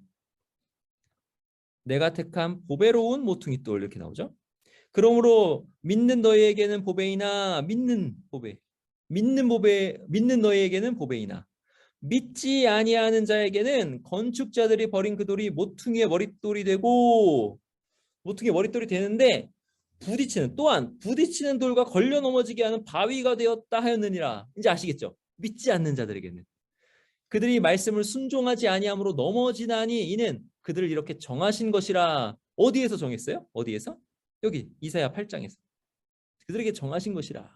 내가 택한 보배로운 모퉁이 돌 이렇게 나오죠. 그러므로 믿는 너희에게는 보배이나 믿는 너희에게는 보배이나 믿지 아니하는 자에게는 건축자들이 버린 그 돌이 모퉁이의 머릿돌이 되고 모퉁이의 머릿돌이 되는데 또한 부딪히는 돌과 걸려 넘어지게 하는 바위가 되었다 하였느니라. 이제 아시겠죠? 믿지 않는 자들에게는 그들이 말씀을 순종하지 아니함으로 넘어지나니 이는 그들을 이렇게 정하신 것이라. 어디에서 정했어요? 어디에서? 여기 이사야 8장에서 그들에게 정하신 것이라.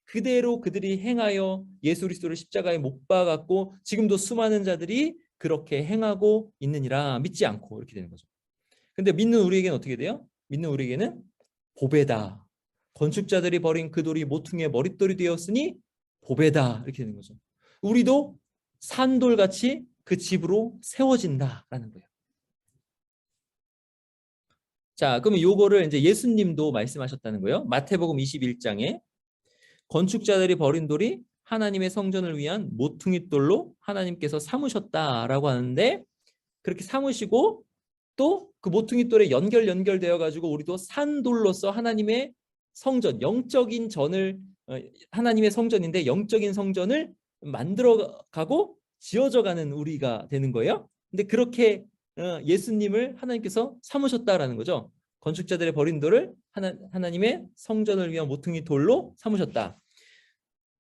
그대로 그들이 행하여 예수 그리스도를 십자가에 못 박았고 지금도 수많은 자들이 그렇게 행하고 있느니라. 믿지 않고 이렇게 되는 거죠. 근데 믿는 우리에게는 어떻게 돼요? 믿는 우리에게는 보배다. 건축자들이 버린 그 돌이 모퉁이의 머릿돌이 되었으니 보배다. 이렇게 되는 거죠. 우리도 산돌같이 그 집으로 세워진다라는 거예요. 자, 그러면 요거를 이제 예수님도 말씀하셨다는 거예요. 마태복음 21장에 건축자들이 버린 돌이 하나님의 성전을 위한 모퉁이 돌로 하나님께서 삼으셨다라고 하는데 그렇게 삼으시고 또 그 모퉁이 돌에 연결되어 가지고 우리도 산돌로서 하나님의 성전, 영적인 전을 하나님의 성전인데 영적인 성전을 만들어가고 지어져가는 우리가 되는 거예요. 근데 그렇게 예수님을 하나님께서 삼으셨다라는 거죠. 건축자들의 버린 돌을 하나님의 성전을 위한 모퉁이 돌로 삼으셨다.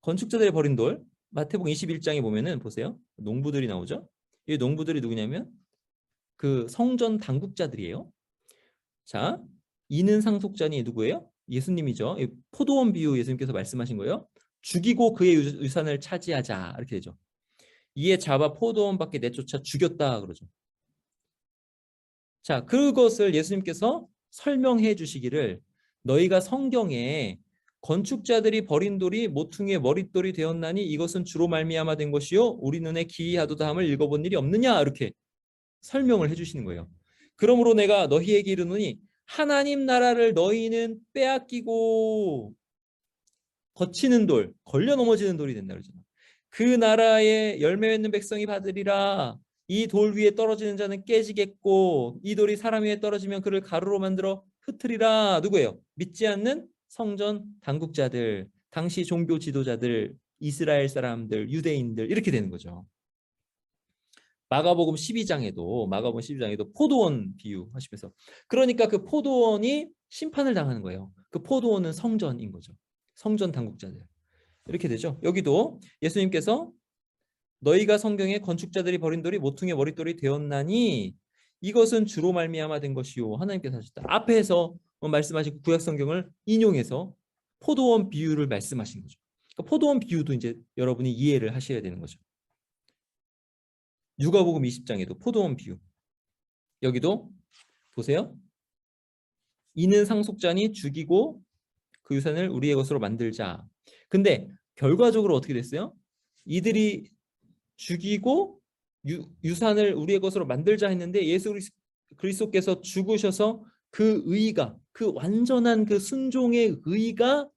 건축자들의 버린 돌, 마태복음 21장에 보면은 보세요. 농부들이 나오죠. 이 농부들이 누구냐면 그 성전 당국자들이에요. 자, 이는 상속자니 누구예요? 예수님이죠. 포도원 비유 예수님께서 말씀하신 거예요. 죽이고 그의 유산을 차지하자 이렇게 되죠. 이에 잡아 포도원 밖에 내쫓아 죽였다 그러죠. 자, 그것을 예수님께서 설명해 주시기를 너희가 성경에 건축자들이 버린 돌이 모퉁이의 머릿돌이 되었나니 이것은 주로 말미암아 된 것이요 우리 눈에 기이하도다 함을 읽어본 일이 없느냐 이렇게 설명을 해주시는 거예요. 그러므로 내가 너희에게 이르노니 하나님 나라를 너희는 빼앗기고 거치는 돌, 걸려 넘어지는 돌이 된다 그러잖아요. 그 나라에 열매 맺는 백성이 받으리라. 이 돌 위에 떨어지는 자는 깨지겠고 이 돌이 사람 위에 떨어지면 그를 가루로 만들어 흩으리라. 누구예요? 믿지 않는 성전 당국자들, 당시 종교 지도자들, 이스라엘 사람들, 유대인들 이렇게 되는 거죠. 마가복음 12장에도 포도원 비유 하시면서 그러니까 그 포도원이 심판을 당하는 거예요. 그 포도원은 성전인 거죠. 성전 당국자들. 이렇게 되죠. 여기도 예수님께서 너희가 성경에 건축자들이 버린 돌이 모퉁이의 머릿돌이 되었나니 이것은 주로 말미암아 된 것이요 하나님께서 하셨다. 앞에서 말씀하신 구약 성경을 인용해서 포도원 비유를 말씀하신 거죠. 그러니까 포도원 비유도 이제 여러분이 이해를 하셔야 되는 거죠. 누가복음 20장에도 포도원 비유. 여기도 보세요. 이는 상속자니 죽이고 그 유산을 우리의 것으로 만들자. 근데 결과적으로 어떻게 됐어요? 이들이 죽이고 유산을 우리의 것으로 만들자 했는데 예수 그리스도께서 죽으셔서 그 의가 그 완전한 그 순종의 의가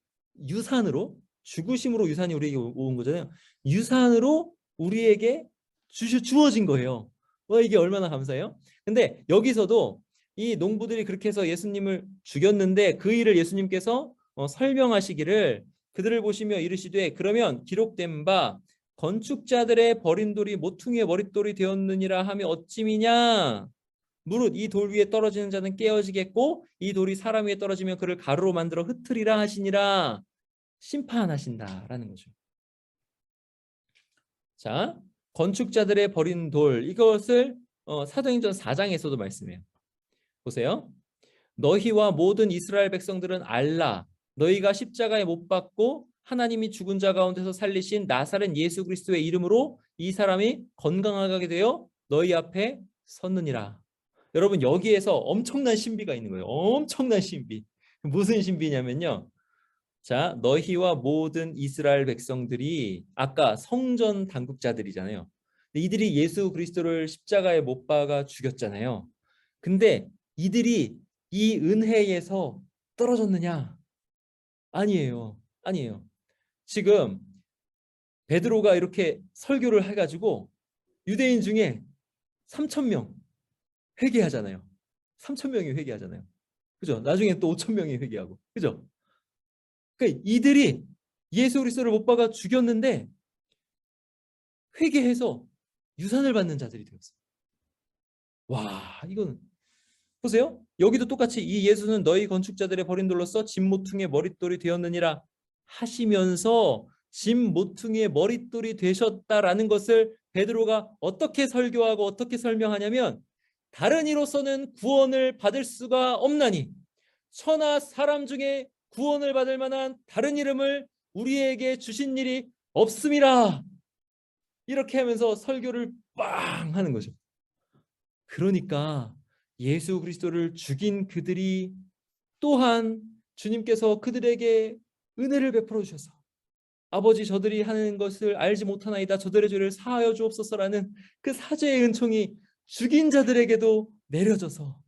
유산으로 죽으심으로 유산이 우리에게 온 거잖아요. 유산으로 우리에게 주어진 거예요. 이게 얼마나 감사해요? 근데 여기서도 이 농부들이 그렇게 해서 예수님을 죽였는데 그 일을 예수님께서 설명하시기를 그들을 보시며 이르시되 그러면 기록된 바 건축자들의 버린 돌이 모퉁이의 머릿돌이 되었느니라 하며 어찌미냐 무릇 이 돌 위에 떨어지는 자는 깨어지겠고 이 돌이 사람 위에 떨어지면 그를 가루로 만들어 흩으리라 하시니라. 심판하신다라는 거죠. 자, 건축자들의 버린 돌 이것을 사도행전 4장에서도 말씀해요. 보세요. 너희와 모든 이스라엘 백성들은 알라. 너희가 십자가에 못 박고 하나님이 죽은 자 가운데서 살리신 나사렛 예수 그리스도의 이름으로 이 사람이 건강하게 되어 너희 앞에 섰느니라. 여러분 여기에서 엄청난 신비가 있는 거예요. 엄청난 신비. 무슨 신비냐면요. 자, 너희와 모든 이스라엘 백성들이 아까 성전 당국자들이잖아요. 이들이 예수 그리스도를 십자가에 못 박아 죽였잖아요. 근데 이들이 이 은혜에서 떨어졌느냐? 아니에요. 아니에요. 지금 베드로가 이렇게 설교를 해가지고 유대인 중에 3천 명 회개하잖아요. 3천 명이 회개하잖아요. 그죠? 나중에 또 5천 명이 회개하고. 그죠? 그러니까 이들이 예수 그리스도를 못 박아 죽였는데 회개해서 유산을 받는 자들이 되었어요. 와, 이건 보세요. 여기도 똑같이 이 예수는 너희 건축자들의 버린 돌로서 집 모퉁이의 머릿돌이 되었느니라 하시면서 집 모퉁이의 머릿돌이 되셨다라는 것을 베드로가 어떻게 설교하고 어떻게 설명하냐면 다른 이로서는 구원을 받을 수가 없나니 천하 사람 중에 구원을 받을 만한 다른 이름을 우리에게 주신 일이 없음이라 이렇게 하면서 설교를 빵 하는 거죠. 그러니까 예수 그리스도를 죽인 그들이 또한 주님께서 그들에게 은혜를 베풀어 주셔서 아버지 저들이 하는 것을 알지 못하나이다 저들의 죄를 사하여 주옵소서라는 그 사죄의 은총이 죽인 자들에게도 내려져서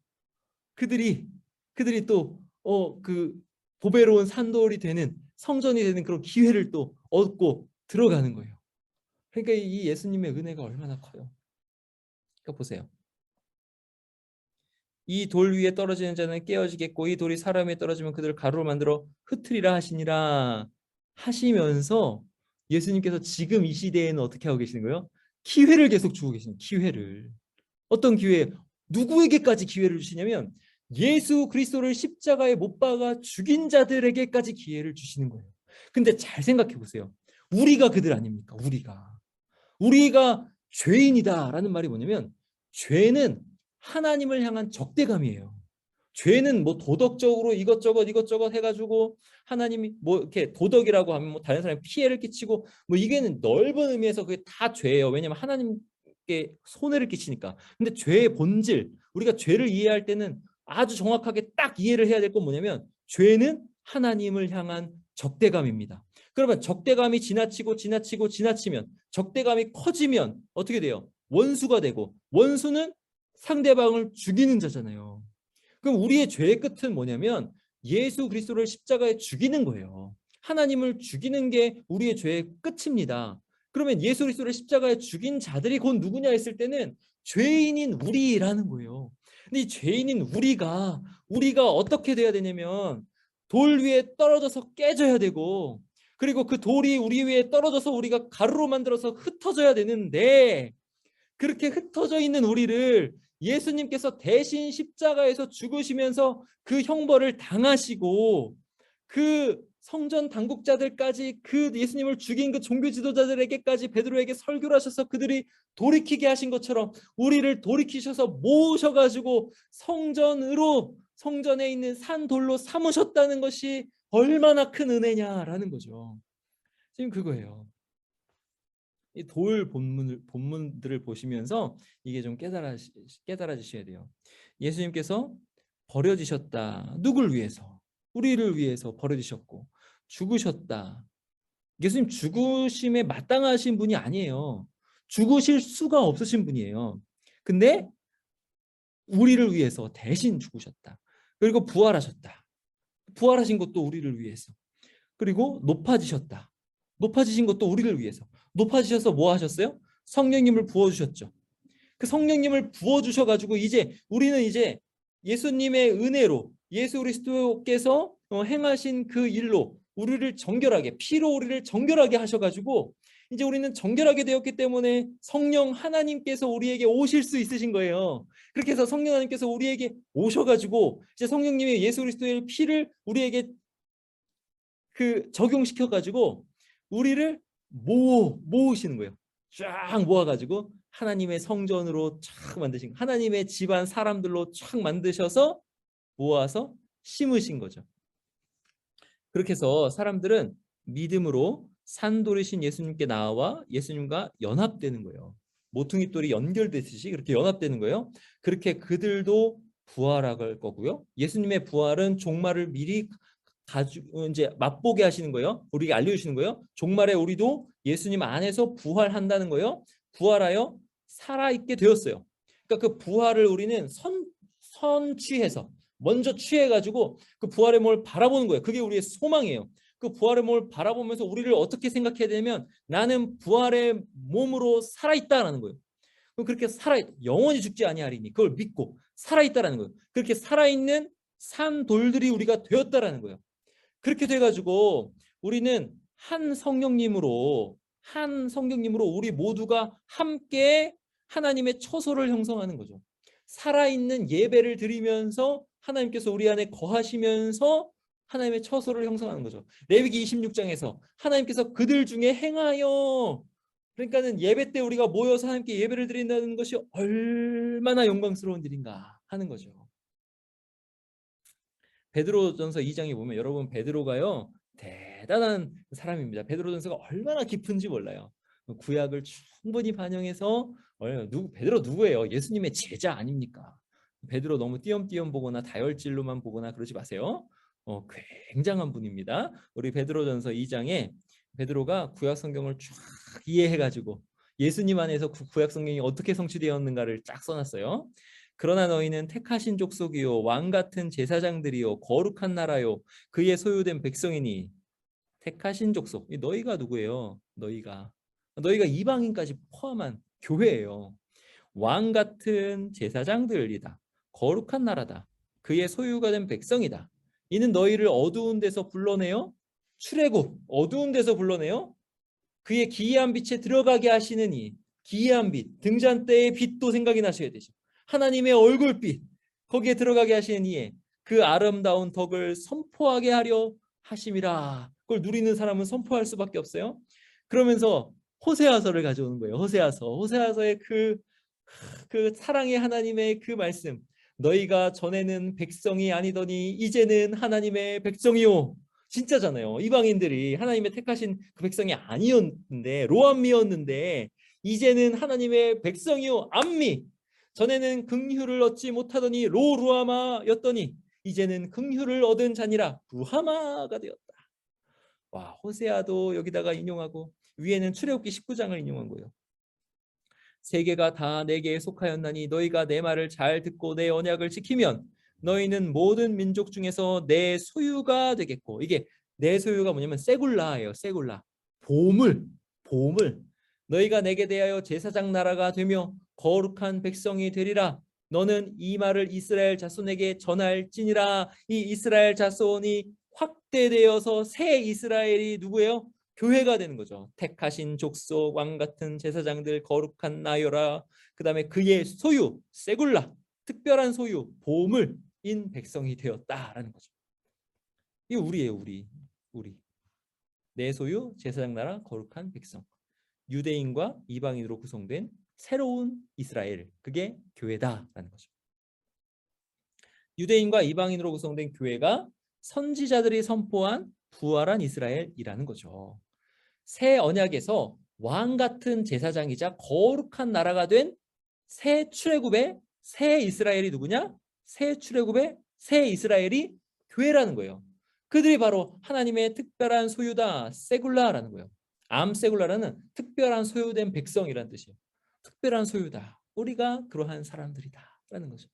그들이 또 그 보배로운 산돌이 되는 성전이 되는 그런 기회를 또 얻고 들어가는 거예요. 그러니까 이 예수님의 은혜가 얼마나 커요. 그러니까 보세요. 이 돌 위에 떨어지는 자는 깨어지겠고 이 돌이 사람 위에 떨어지면 그들을 가루로 만들어 흩으리라 하시니라 하시면서 예수님께서 지금 이 시대에는 어떻게 하고 계시는 거예요? 기회를 계속 주고 계시는 기회를. 어떤 기회? 누구에게까지 기회를 주시냐면 예수 그리스도를 십자가에 못 박아 죽인 자들에게까지 기회를 주시는 거예요. 근데 잘 생각해 보세요. 우리가 그들 아닙니까? 우리가 죄인이다라는 말이 뭐냐면 죄는 하나님을 향한 적대감이에요. 죄는 뭐 도덕적으로 이것저것 해가지고 하나님이 뭐 이렇게 도덕이라고 하면 뭐 다른 사람에 피해를 끼치고 뭐 이게는 넓은 의미에서 그게 다 죄예요. 왜냐하면 하나님께 손해를 끼치니까. 근데 죄의 본질, 우리가 죄를 이해할 때는 아주 정확하게 딱 이해를 해야 될 건 뭐냐면 죄는 하나님을 향한 적대감입니다. 그러면 적대감이 지나치면 적대감이 커지면 어떻게 돼요? 원수가 되고 원수는 상대방을 죽이는 자잖아요. 그럼 우리의 죄의 끝은 뭐냐면 예수 그리스도를 십자가에 죽이는 거예요. 하나님을 죽이는 게 우리의 죄의 끝입니다. 그러면 예수 그리스도를 십자가에 죽인 자들이 곧 누구냐 했을 때는 죄인인 우리라는 거예요. 근데 이 죄인인 우리가 어떻게 돼야 되냐면 돌 위에 떨어져서 깨져야 되고 그리고 그 돌이 우리 위에 떨어져서 우리가 가루로 만들어서 흩어져야 되는데 그렇게 흩어져 있는 우리를 예수님께서 대신 십자가에서 죽으시면서 그 형벌을 당하시고 그 성전 당국자들까지 그 예수님을 죽인 그 종교 지도자들에게까지 베드로에게 설교를 하셔서 그들이 돌이키게 하신 것처럼 우리를 돌이키셔서 모셔가지고 성전에 있는 산돌로 삼으셨다는 것이 얼마나 큰 은혜냐라는 거죠. 지금 그거예요. 이 돌 본문들을 보시면서 이게 좀 깨달아지셔야 돼요. 예수님께서 버려지셨다. 누굴 위해서? 우리를 위해서 버려지셨고 죽으셨다. 예수님 죽으심에 마땅하신 분이 아니에요. 죽으실 수가 없으신 분이에요. 근데 우리를 위해서 대신 죽으셨다. 그리고 부활하셨다. 부활하신 것도 우리를 위해서. 그리고 높아지셨다. 높아지신 것도 우리를 위해서. 높아지셔서 뭐 하셨어요? 성령님을 부어주셨죠. 그 성령님을 부어주셔가지고 우리는 이제 예수님의 은혜로 예수 그리스도께서 행하신 그 일로 우리를 정결하게 피로 우리를 정결하게 하셔가지고 이제 우리는 정결하게 되었기 때문에 성령 하나님께서 우리에게 오실 수 있으신 거예요. 그렇게 해서 성령 하나님께서 우리에게 오셔가지고 이제 성령님의 예수 그리스도의 피를 우리에게 그 적용시켜가지고 우리를 모으시는 거예요. 쫙 모아가지고 하나님의 성전으로 쫙 만드신 하나님의 집안 사람들로 쫙 만드셔서 모아서 심으신 거죠. 그렇게 해서 사람들은 믿음으로 산돌이신 예수님께 나와 예수님과 연합되는 거예요. 모퉁이 돌이 연결되듯이 그렇게 연합되는 거예요. 그렇게 그들도 부활할 거고요. 예수님의 부활은 종말을 미리 가지고 이제 맛보게 하시는 거예요. 우리에게 알려주시는 거예요. 종말에 우리도 예수님 안에서 부활한다는 거예요. 부활하여 살아있게 되었어요. 그러니까 그 부활을 우리는 선취해서 먼저 취해가지고 그 부활의 몸을 바라보는 거예요. 그게 우리의 소망이에요. 그 부활의 몸을 바라보면서 우리를 어떻게 생각해야 되냐면 나는 부활의 몸으로 살아있다라는 거예요. 그럼 그렇게 영원히 죽지 아니하리니 그걸 믿고 살아있다라는 거예요. 그렇게 살아있는 산 돌들이 우리가 되었다라는 거예요. 그렇게 돼가지고 우리는 한 성령님으로 우리 모두가 함께 하나님의 처소를 형성하는 거죠. 살아있는 예배를 드리면서 하나님께서 우리 안에 거하시면서 하나님의 처소를 형성하는 거죠. 레위기 26장에서 하나님께서 그들 중에 행하여, 그러니까는 예배 때 우리가 모여서 하나님께 예배를 드린다는 것이 얼마나 영광스러운 일인가 하는 거죠. 베드로전서 2장에 보면 여러분 베드로가요 대단한 사람입니다. 베드로전서가 얼마나 깊은지 몰라요. 구약을 충분히 반영해서 베드로 누구예요? 예수님의 제자 아닙니까? 베드로 너무 띄엄띄엄 보거나 다혈질로만 보거나 그러지 마세요. 굉장한 분입니다. 우리 베드로전서 2장에 베드로가 구약 성경을 쫙 이해해가지고 예수님 안에서 구약 성경이 어떻게 성취되었는가를 쫙 써놨어요. 그러나 너희는 택하신 족속이요 왕 같은 제사장들이요 거룩한 나라요 그의 소유된 백성이니. 택하신 족속, 너희가 누구예요? 너희가 이방인까지 포함한 교회예요. 왕 같은 제사장들이다. 거룩한 나라다. 그의 소유가 된 백성이다. 이는 너희를 어두운 데서 불러내어 출애굽, 어두운 데서 불러내어 그의 기이한 빛에 들어가게 하시는 이 기이한 빛, 등잔 때의 빛도 생각이 나셔야 되죠. 하나님의 얼굴빛, 거기에 들어가게 하시는 이의 그 아름다운 덕을 선포하게 하려 하심이라. 그걸 누리는 사람은 선포할 수밖에 없어요. 그러면서 호세아서를 가져오는 거예요. 호세아서의 그 사랑의 하나님의 그 말씀. 너희가 전에는 백성이 아니더니 이제는 하나님의 백성이요. 진짜잖아요. 이방인들이 하나님의 택하신 그 백성이 아니었는데, 로암미였는데 이제는 하나님의 백성이요 암미. 전에는 긍휼을 얻지 못하더니 로루아마였더니 이제는 긍휼을 얻은 자니라 루하마가 되었다. 와, 호세아도 여기다가 인용하고 위에는 출애굽기 19장을 인용한 거예요. 세계가 다 내게 속하였나니 너희가 내 말을 잘 듣고 내 언약을 지키면 너희는 모든 민족 중에서 내 소유가 되겠고. 이게 내 소유가 뭐냐면 세굴라예요. 세굴라. 보물. 너희가 내게 대하여 제사장 나라가 되며 거룩한 백성이 되리라. 너는 이 말을 이스라엘 자손에게 전할지니라. 이 이스라엘 자손이 확대되어서 새 이스라엘이 누구예요? 교회가 되는 거죠. 택하신 족속, 왕 같은 제사장들, 거룩한 나요라. 그 다음에 그의 소유, 세굴라, 특별한 소유, 보물인 백성이 되었다라는 거죠. 이게 우리예요. 우리. 내 소유, 제사장 나라, 거룩한 백성. 유대인과 이방인으로 구성된 새로운 이스라엘, 그게 교회다라는 거죠. 유대인과 이방인으로 구성된 교회가 선지자들이 선포한 부활한 이스라엘이라는 거죠. 새 언약에서 왕 같은 제사장이자 거룩한 나라가 된 새 출애굽의 새 이스라엘이 누구냐? 새 출애굽의 새 이스라엘이 교회라는 거예요. 그들이 바로 하나님의 특별한 소유다. 세굴라라는 거예요. 암세굴라라는 특별한 소유된 백성이라는 뜻이에요. 특별한 소유다. 우리가 그러한 사람들이다라는 거죠.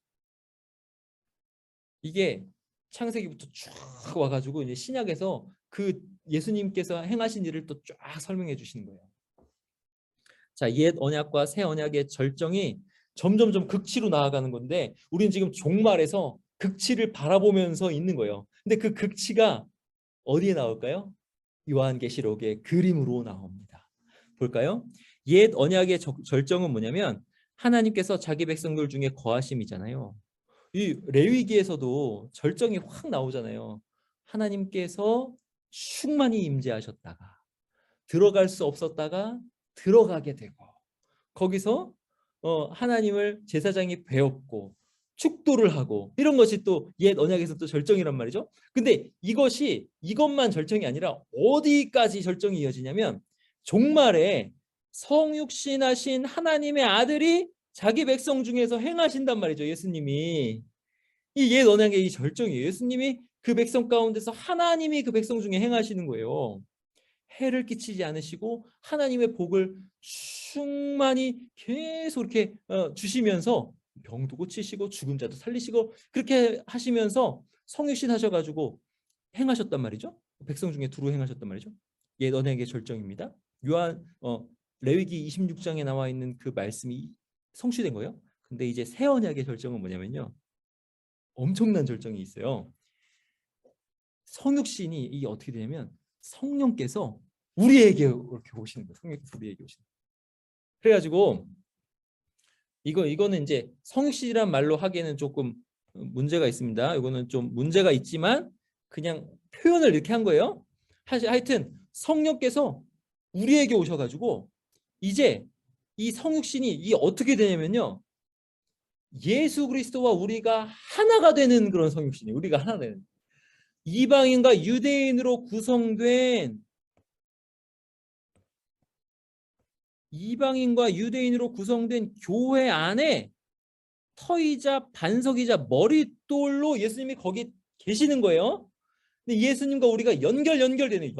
이게 창세기부터 쭉 와가지고 이제 신약에서 그 예수님께서 행하신 일을 또 쫙 설명해 주시는 거예요. 자, 옛 언약과 새 언약의 절정이 점점점 극치로 나아가는 건데 우리는 지금 종말에서 극치를 바라보면서 있는 거예요. 근데 그 극치가 어디에 나올까요? 요한계시록의 그림으로 나옵니다. 볼까요? 옛 언약의 절정은 뭐냐면 하나님께서 자기 백성들 중에 거하심이잖아요. 이 레위기에서도 절정이 확 나오잖아요. 하나님께서 충만히 임재하셨다가 들어갈 수 없었다가 들어가게 되고 거기서 하나님을 제사장이 배웠고 축도를 하고 이런 것이 또 옛 언약에서 또 절정이란 말이죠. 근데 이것만 절정이 아니라 어디까지 절정이 이어지냐면 종말에 성육신하신 하나님의 아들이 자기 백성 중에서 행하신단 말이죠. 예수님이. 이 옛 언약의 이 절정이에요. 예수님이 그 백성 가운데서 하나님이 그 백성 중에 행하시는 거예요. 해를 끼치지 않으시고 하나님의 복을 충만히 계속 이렇게 주시면서 병도 고치시고 죽은 자도 살리시고 그렇게 하시면서 성육신 하셔가지고 행하셨단 말이죠. 백성 중에 두루 행하셨단 말이죠. 옛 언약의 절정입니다. 레위기 26장에 나와 있는 그 말씀이 성취된 거예요. 근데 이제 새 언약의 절정은 뭐냐면요. 엄청난 절정이 있어요. 성육신이 이게 어떻게 되냐면 성령께서 우리에게 이렇게 오시는 거예요. 성령께서 우리에게 오시는 거예요. 그래가지고 이거는 이제 성육신이란 말로 하기에는 조금 문제가 있습니다. 이거는 좀 문제가 있지만 그냥 표현을 이렇게 한 거예요. 하여튼 성령께서 우리에게 오셔가지고 이제 이 성육신이 이게 어떻게 되냐면요. 예수 그리스도와 우리가 하나가 되는 그런 성육신이에요. 우리가 하나 되는. 이방인과 유대인으로 구성된 교회 안에 터이자 반석이자 머릿돌로 예수님이 거기 계시는 거예요. 근데 예수님과 우리가 연결되는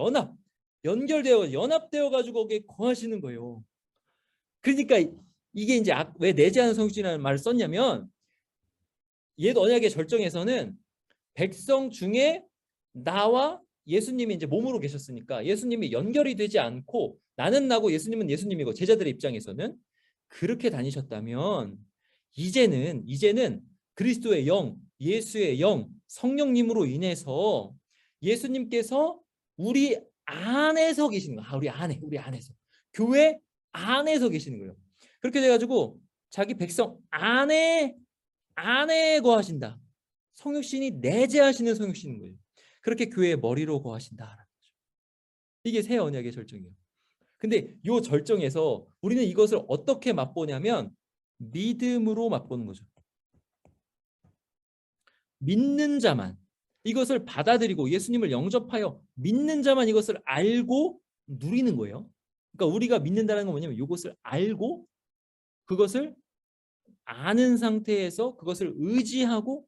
연합되어 가지고 거기에 거하시는 거예요. 그러니까 이게 이제 왜 내재하는 성육신이라는 말을 썼냐면 옛 언약의 절정에서는 백성 중에 나와 예수님이 이제 몸으로 계셨으니까 예수님이 연결이 되지 않고 나는 나고 예수님은 예수님이고 제자들의 입장에서는 그렇게 다니셨다면 이제는 그리스도의 영, 예수의 영, 성령님으로 인해서 예수님께서 우리 안에서 계시는 거예요. 우리 안에서. 교회 안에서 계시는 거예요. 그렇게 돼가지고 자기 백성 안에 거하신다. 성육신이 내재하시는 성육신인 거예요. 그렇게 교회의 머리로 거하신다라는 거죠. 이게 새 언약의 절정이에요. 근데 이 절정에서 우리는 이것을 어떻게 맛보냐면 믿음으로 맛보는 거죠. 믿는 자만 이것을 받아들이고 예수님을 영접하여 믿는 자만 이것을 알고 누리는 거예요. 그러니까 우리가 믿는다는 건 뭐냐면 이것을 알고 그것을 아는 상태에서 그것을 의지하고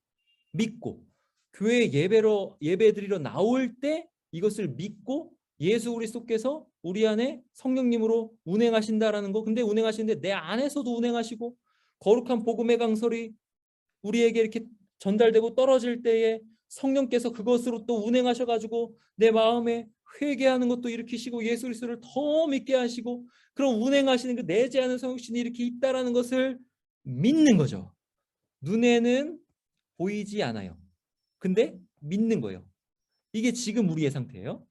믿고 교회 예배드리러 나올 때 이것을 믿고 예수 그리스도께서 우리 안에 성령님으로 운행하신다라는 거. 근데 운행하시는데 내 안에서도 운행하시고 거룩한 복음의 강설이 우리에게 이렇게 전달되고 떨어질 때에 성령께서 그것으로 또 운행하셔가지고 내 마음에 회개하는 것도 일으키시고 예수 그리스도를 더 믿게 하시고 그런 운행하시는 그 내재하는 성육신이 이렇게 있다라는 것을 믿는 거죠. 눈에는 보이지 않아요. 근데 믿는 거예요. 이게 지금 우리의 상태예요.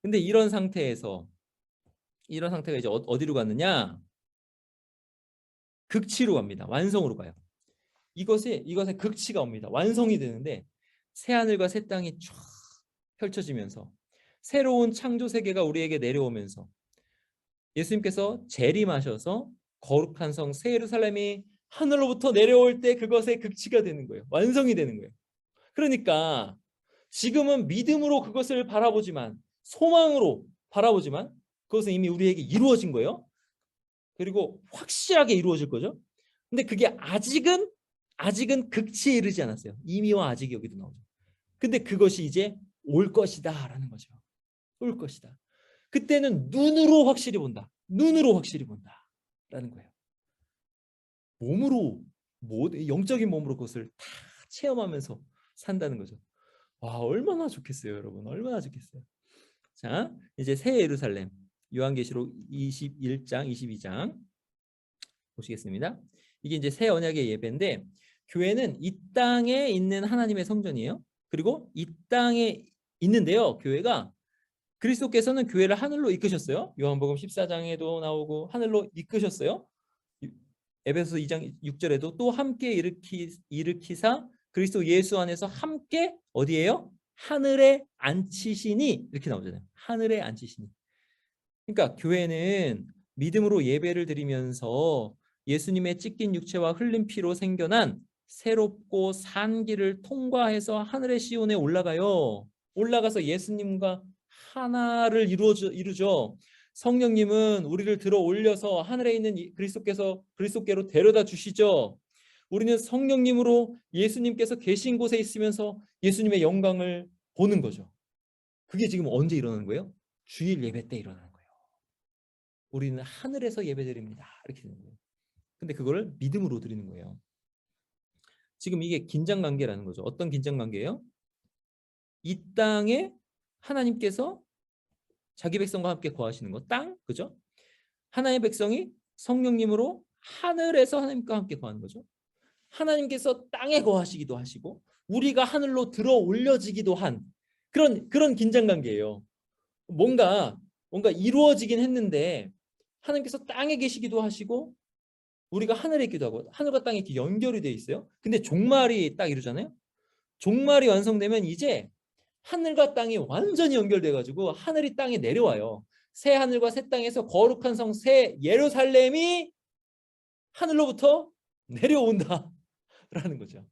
근데 이런 상태가 이제 어디로 갔느냐? 극치로 갑니다. 완성으로 가요. 이것의 극치가 옵니다. 완성이 되는데 새하늘과 새 땅이 쫙 펼쳐지면서 새로운 창조 세계가 우리에게 내려오면서 예수님께서 재림하셔서 거룩한 성 새 예루살렘이 하늘로부터 내려올 때 그것의 극치가 되는 거예요. 완성이 되는 거예요. 그러니까 지금은 믿음으로 그것을 바라보지만 소망으로 바라보지만 그것은 이미 우리에게 이루어진 거예요. 그리고 확실하게 이루어질 거죠. 근데 그게 아직은 극치에 이르지 않았어요. 이미와 아직이 여기도 나오죠. 근데 그것이 이제 올 것이다 라는 거죠. 올 것이다. 그때는 눈으로 확실히 본다. 눈으로 확실히 본다 라는 거예요. 몸으로 영적인 몸으로 그것을 다 체험하면서 산다는 거죠. 와, 얼마나 좋겠어요, 여러분. 얼마나 좋겠어요. 자, 이제 새 예루살렘 요한계시록 21장, 22장 보시겠습니다. 이게 이제 새 언약의 예배인데 교회는 이 땅에 있는 하나님의 성전이에요. 그리고 이 땅에 있는데요. 교회가 그리스도께서는 교회를 하늘로 이끄셨어요. 요한복음 14장에도 나오고 하늘로 이끄셨어요. 에베소서 2장 6절에도 또 함께 일으키사 그리스도 예수 안에서 함께 어디예요? 하늘에 앉히시니 이렇게 나오잖아요. 하늘에 앉히시니. 그러니까 교회는 믿음으로 예배를 드리면서 예수님의 찢긴 육체와 흘린 피로 생겨난 새롭고 산 길을 통과해서 하늘의 시온에 올라가요. 올라가서 예수님과 하나를 이루죠. 성령님은 우리를 들어 올려서 하늘에 있는 그리스도께로 데려다 주시죠. 우리는 성령님으로 예수님께서 계신 곳에 있으면서 예수님의 영광을 보는 거죠. 그게 지금 언제 일어나는 거예요? 주일 예배 때 일어나는 거예요. 우리는 하늘에서 예배드립니다. 이렇게 되는 거예요. 근데 그걸 믿음으로 드리는 거예요. 지금 이게 긴장관계라는 거죠. 어떤 긴장관계예요? 이 땅에 하나님께서 자기 백성과 함께 거하시는 거, 땅, 그죠? 하나님의 백성이 성령님으로 하늘에서 하나님과 함께 거하는 거죠. 하나님께서 땅에 거하시기도 하시고 우리가 하늘로 들어 올려지기도 한 그런 긴장관계예요. 뭔가 이루어지긴 했는데 하나님께서 땅에 계시기도 하시고 우리가 하늘에 있기도 하고 하늘과 땅이 이렇게 연결이 돼 있어요. 근데 종말이 딱 이루잖아요. 종말이 완성되면 이제 하늘과 땅이 완전히 연결돼 가지고 하늘이 땅에 내려와요. 새 하늘과 새 땅에서 거룩한 성 새 예루살렘이 하늘로부터 내려온다라는 거죠.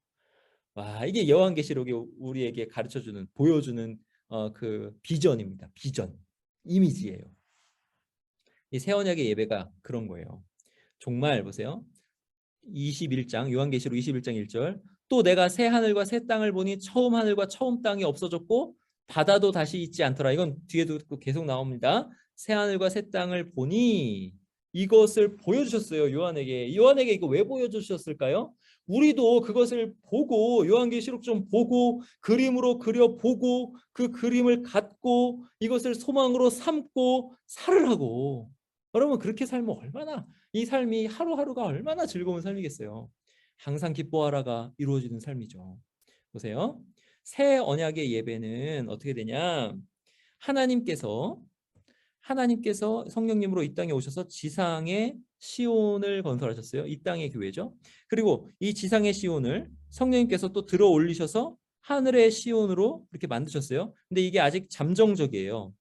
와, 이게 요한계시록이 우리에게 가르쳐주는 보여주는 그 비전입니다. 비전, 이미지예요. 이 새 언약의 예배가 그런 거예요. 정말 보세요. 21장 요한계시록 21장 1절 또 내가 새 하늘과 새 땅을 보니 처음 하늘과 처음 땅이 없어졌고 바다도 다시 있지 않더라. 이건 뒤에도 계속 나옵니다. 새 하늘과 새 땅을 보니 이것을 보여주셨어요. 요한에게 이거 왜 보여주셨을까요? 우리도 그것을 보고 요한계시록 좀 보고 그림으로 그려보고 그 그림을 갖고 이것을 소망으로 삼고 살으라고. 여러분 그렇게 살면 얼마나 이 삶이 하루하루가 얼마나 즐거운 삶이겠어요. 항상 기뻐하라가 이루어지는 삶이죠. 보세요. 새 언약의 예배는 어떻게 되냐? 하나님께서 성령님으로 이 땅에 오셔서 지상의 시온을 건설하셨어요. 이 땅의 교회죠. 그리고 이 지상의 시온을 성령님께서 또 들어 올리셔서 하늘의 시온으로 이렇게 만드셨어요. 근데 이게 아직 잠정적이에요.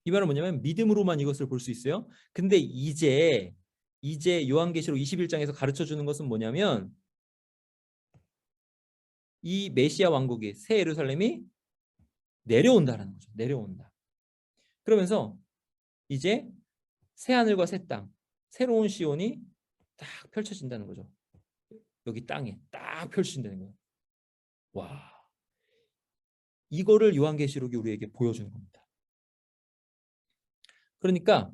이 말은 뭐냐면 믿음으로만 이것을 볼 수 있어요. 근데 이제 요한계시록 21장에서 가르쳐 주는 것은 뭐냐면 이 메시아 왕국이 새 예루살렘이 내려온다라는 거죠. 내려온다. 그러면서 이제 새 하늘과 새 땅, 새로운 시온이 딱 펼쳐진다는 거죠. 여기 땅에 딱 펼쳐진다는 거예요. 와, 이거를 요한계시록이 우리에게 보여주는 겁니다. 그러니까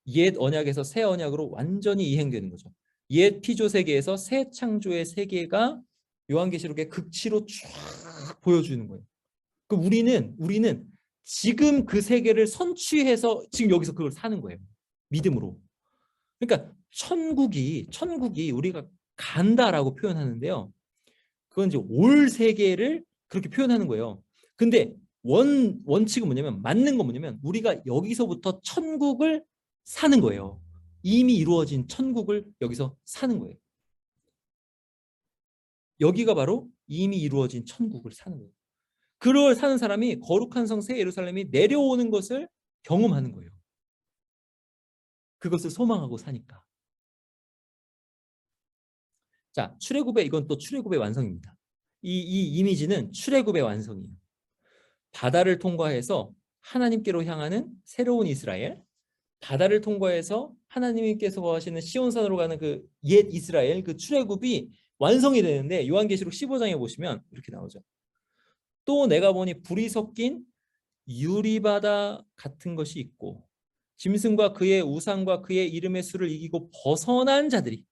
옛 언약에서 새 언약으로 완전히 이행되는 거죠. 옛 피조 세계에서 새 창조의 세계가 요한계시록의 극치로 쫙 보여주는 거예요. 그 우리는 지금 그 세계를 선취해서 지금 여기서 그걸 사는 거예요. 믿음으로. 그러니까 천국이 우리가 간다라고 표현하는데요. 그건 이제 올 세계를 그렇게 표현하는 거예요. 근데 원칙은 뭐냐면 맞는 건 뭐냐면 우리가 여기서부터 천국을 사는 거예요. 이미 이루어진 천국을 여기서 사는 거예요. 여기가 바로 이미 이루어진 천국을 사는 거예요. 그걸 사는 사람이 거룩한 성 새 예루살렘이 내려오는 것을 경험하는 거예요. 그것을 소망하고 사니까. 자, 출애굽의 이건 또 출애굽의 완성입니다. 이 이미지는 출애굽의 완성이에요. 바다를 통과해서 하나님께로 향하는 새로운 이스라엘, 바다를 통과해서 하나님께서 거하시는 시온산으로 가는 그 옛 이스라엘, 그 출애굽이 완성이 되는데 요한계시록 15장에 보시면 이렇게 나오죠. 또 내가 보니 불이 섞인 유리바다 같은 것이 있고 짐승과 그의 우상과 그의 이름의 수를 이기고 벗어난 자들이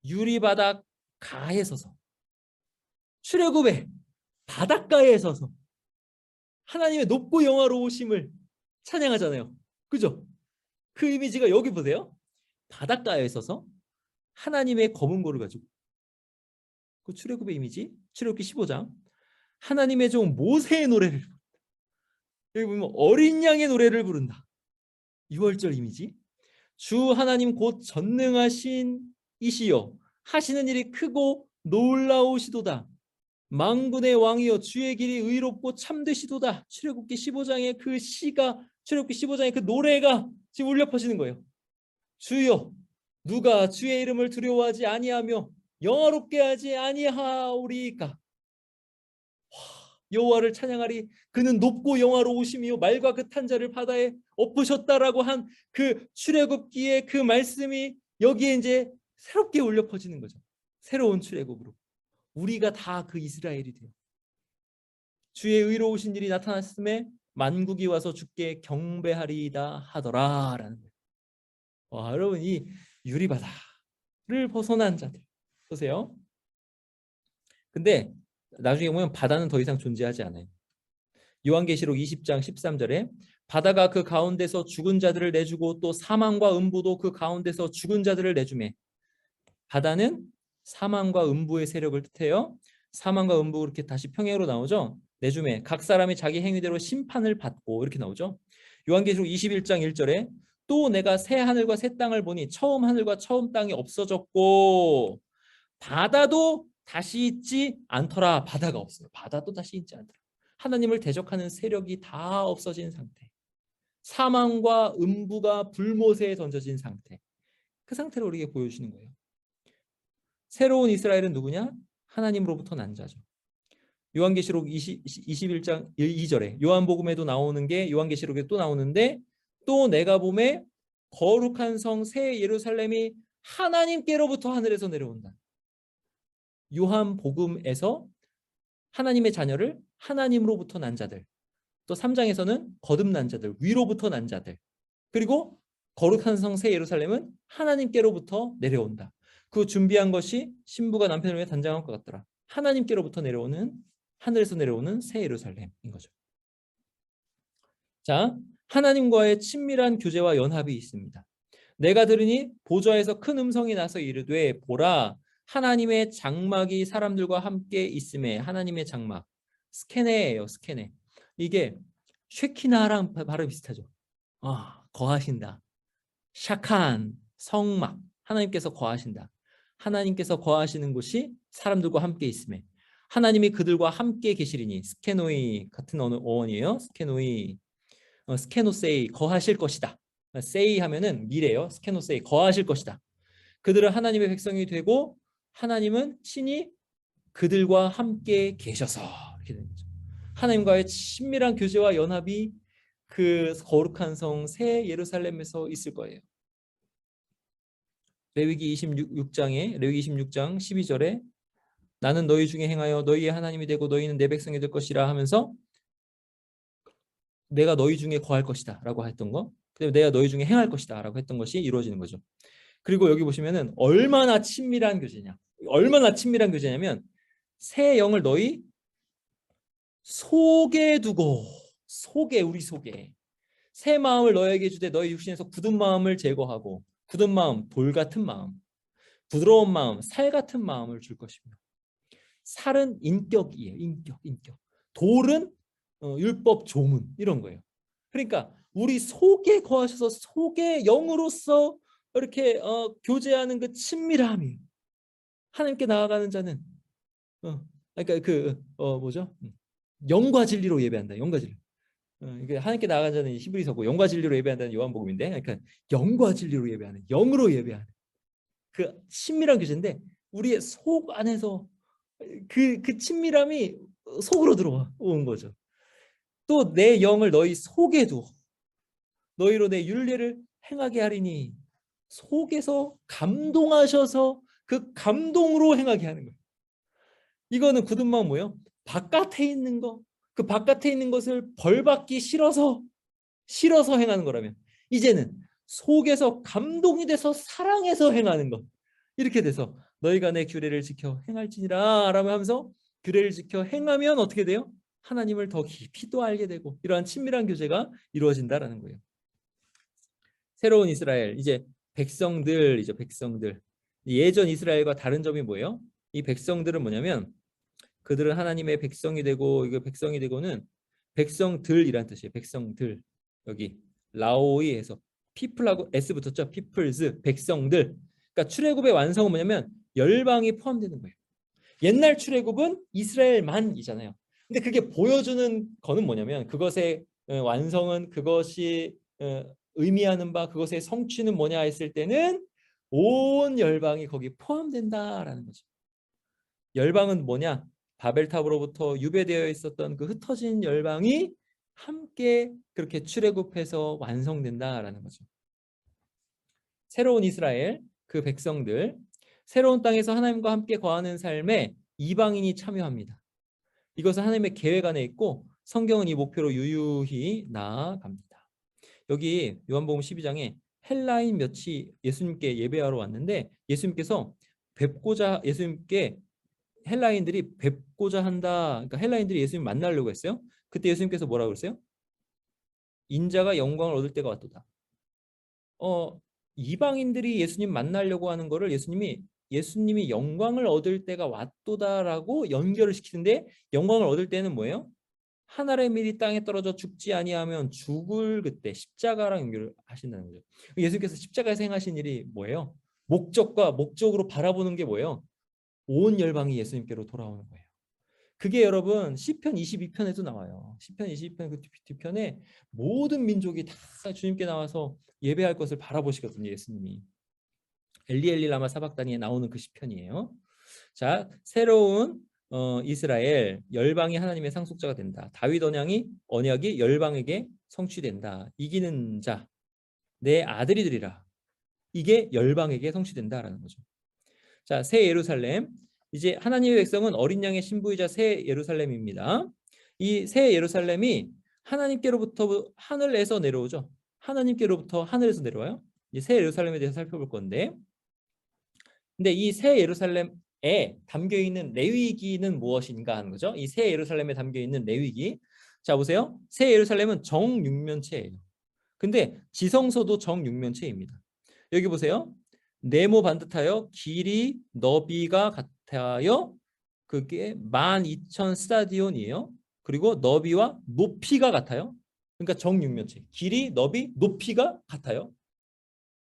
유리바다 가에 서서 출애굽의 바닷가에 서서 하나님의 높고 영화로우심을 찬양하잖아요. 그죠? 그 이미지가 여기 보세요. 바닷가에 서서 하나님의 검은 고를 가지고 그 출애굽의 이미지 출애굽기 15장 하나님의 종 모세의 노래를 여기 보면 어린 양의 노래를 부른다. 6월절 이미지 주 하나님 곧 전능하신 이시여 하시는 일이 크고 놀라우시도다. 만군의 왕이여 주의 길이 의롭고 참되시도다. 출애굽기 15장의 그 시가 출애굽기 15장의 그 노래가 지금 울려 퍼지는 거예요. 주여 누가 주의 이름을 두려워하지 아니하며 영화롭게 하지 아니하오리까. 여호와를 찬양하리. 그는 높고 영화로우시며 말과 그 탄자를 바다에 엎으셨다라고 한 그 출애굽기의 그 말씀이 여기에 이제 새롭게 울려 퍼지는 거죠. 새로운 출애굽으로 우리가 다 그 이스라엘이 돼요. 주의 의로우신 일이 나타났음에 만국이 와서 주께 경배하리이다 하더라라는 거예요. 와, 여러분, 이 유리바다를 벗어난 자들 보세요. 근데 나중에 보면 바다는 더 이상 존재하지 않아요. 요한계시록 20장 13절에 바다가 그 가운데서 죽은 자들을 내주고 또 사망과 음부도 그 가운데서 죽은 자들을 내주매. 바다는 사망과 음부의 세력을 뜻해요. 사망과 음부, 이렇게 다시 평행으로 나오죠. 내주매 각 사람이 자기 행위대로 심판을 받고, 이렇게 나오죠. 요한계시록 21장 1절에 또 내가 새 하늘과 새 땅을 보니 처음 하늘과 처음 땅이 없어졌고 바다도 다시 있지 않더라. 바다가 없어요. 바다도 다시 있지 않더라. 하나님을 대적하는 세력이 다 없어진 상태. 사망과 음부가 불못에 던져진 상태. 그 상태를 우리에게 보여주시는 거예요. 새로운 이스라엘은 누구냐? 하나님으로부터 난 자죠. 요한계시록 21장 2절에 요한복음에도 나오는 게 요한계시록에 또 나오는데 또 내가 봄에 거룩한 성 새 예루살렘이 하나님께로부터 하늘에서 내려온다. 요한복음에서 하나님의 자녀를 하나님으로부터 난 자들, 또 3장에서는 거듭난 자들, 위로부터 난 자들, 그리고 거룩한 성 새 예루살렘은 하나님께로부터 내려온다. 그 준비한 것이 신부가 남편을 위해 단장한 것 같더라. 하나님께로부터 내려오는, 하늘에서 내려오는 새 예루살렘인 거죠. 자, 하나님과의 친밀한 교제와 연합이 있습니다. 내가 들으니 보좌에서 큰 음성이 나서 이르되 보라, 하나님의 장막이 사람들과 함께 있음에. 하나님의 장막, 스케네예요. 스케네. 이게 쉐키나랑 바로 비슷하죠. 거하신다. 샤칸, 성막, 하나님께서 거하신다. 하나님께서 거하시는 곳이 사람들과 함께 있음에. 하나님이 그들과 함께 계시리니. 스케노이 같은 어원이에요. 스케노이, 스케노세이, 거하실 것이다. 세이 하면은 미래요. 스케노세이, 거하실 것이다. 그들은 하나님의 백성이 되고 하나님은 친히 그들과 함께 계셔서, 이렇게 되는 거죠. 하나님과의 친밀한 교제와 연합이 그 거룩한 성 새 예루살렘에서 있을 거예요. 레위기 26장에 레위기 26장 12절에 나는 너희 중에 행하여 너희의 하나님이 되고 너희는 내 백성이 될 것이라 하면서 내가 너희 중에 거할 것이다 라고 했던 거, 그다음에 내가 너희 중에 행할 것이다 라고 했던 것이 이루어지는 거죠. 그리고 여기 보시면은 얼마나 친밀한 교제냐, 얼마나 친밀한 교제냐면 새 영을 너희 속에 두고, 속에, 우리 속에 새 마음을 너에게 주되 너희 육신에서 굳은 마음을 제거하고, 굳은 마음, 돌 같은 마음, 부드러운 마음, 살 같은 마음을 줄 것이며. 살은 인격이에요. 인격. 돌은 율법 조문, 이런 거예요. 그러니까 우리 속에 거하셔서 속에 영으로서 이렇게 교제하는 그 친밀함이, 하나님께 나아가는 자는 그러니까 뭐죠? 영과 진리로 예배한다. 영과 진리. 이게 하나님께 나아가는 자는 히브리서고, 영과 진리로 예배한다는 요한복음인데, 그러니까 영과 진리로 예배하는, 영으로 예배하는 그 친밀한 교제인데 우리의 속 안에서 그 친밀함이 속으로 들어온 거죠. 또 내 영을 너희 속에 두어 너희로 내 율례를 행하게 하리니. 속에서 감동하셔서 그 감동으로 행하게 하는 거예요. 이거는 굳은 마음 뭐예요? 바깥에 있는 거, 그 바깥에 있는 것을 벌받기 싫어서 행하는 거라면, 이제는 속에서 감동이 돼서 사랑해서 행하는 것, 이렇게 돼서 너희가 내 규례를 지켜 행할지니라 라고 하면서 규례를 지켜 행하면 어떻게 돼요? 하나님을 더 깊이 또 알게 되고, 이러한 친밀한 교제가 이루어진다라는 거예요. 새로운 이스라엘, 이제 백성들이죠. 백성들. 예전 이스라엘과 다른 점이 뭐예요? 이 백성들은 뭐냐면 그들은 하나님의 백성이 되고, 이거 백성이 되고는 백성들이란 뜻이에요. 백성들. 여기 라오이에서 people하고 s 붙었죠. peoples, 백성들. 그러니까 출애굽의 완성은 뭐냐면 열방이 포함되는 거예요. 옛날 출애굽은 이스라엘만이잖아요. 근데 그게 보여주는 거는 뭐냐면 그것의 완성은, 그것이 의미하는 바, 그것의 성취는 뭐냐 했을 때는 온 열방이 거기 포함된다라는 거죠. 열방은 뭐냐? 바벨탑으로부터 유배되어 있었던 그 흩어진 열방이 함께 그렇게 출애굽해서 완성된다라는 거죠. 새로운 이스라엘, 그 백성들, 새로운 땅에서 하나님과 함께 거하는 삶에 이방인이 참여합니다. 이것은 하나님의 계획 안에 있고 성경은 이 목표로 유유히 나아갑니다. 여기 요한복음 12장에 헬라인 몇이 예수님께 예배하러 왔는데 예수님께서 예수님께 헬라인들이 뵙고자 한다. 그러니까 헬라인들이 예수님 만나려고 했어요. 그때 예수님께서 뭐라고 그랬어요? 인자가 영광을 얻을 때가 왔도다. 이방인들이 예수님 만나려고 하는 거를 예수님이 영광을 얻을 때가 왔도다라고 연결을 시키는데 영광을 얻을 때는 뭐예요? 하늘의 밀이 땅에 떨어져 죽지 아니하면 죽을 그때 십자가랑 연결을 하신다는 거죠. 예수님께서 십자가에서 행하신 일이 뭐예요? 목적과 목적으로 바라보는 게 뭐예요? 온 열방이 예수님께로 돌아오는 거예요. 그게 여러분 시편 22편에도 나와요. 시편 22편 그 뒤편에 모든 민족이 다 주님께 나와서 예배할 것을 바라보시거든요. 예수님이. 엘리 라마 사박다니에 나오는 그 시편이에요. 자, 새로운 이스라엘 열방이 하나님의 상속자가 된다. 다윗 언약이 열방에게 성취된다. 이기는 자 내 아들이 되리라. 이게 열방에게 성취된다라는 거죠. 자, 새 예루살렘. 이제 하나님의 백성은 어린 양의 신부이자 새 예루살렘입니다. 이 새 예루살렘이 하나님께로부터 하늘에서 내려오죠. 하나님께로부터 하늘에서 내려와요. 이 새 예루살렘에 대해서 살펴볼 건데, 근데 이 새 예루살렘에 담겨 있는 레위기는 무엇인가 하는 거죠. 이 새 예루살렘에 담겨 있는 레위기. 자, 보세요. 새 예루살렘은 정육면체예요. 근데 지성소도 정육면체입니다. 여기 보세요. 네모 반듯하여 길이 너비가 같아요. 그게 12,000 스타디온이에요. 그리고 너비와 높이가 같아요. 그러니까 정육면체. 길이, 너비, 높이가 같아요.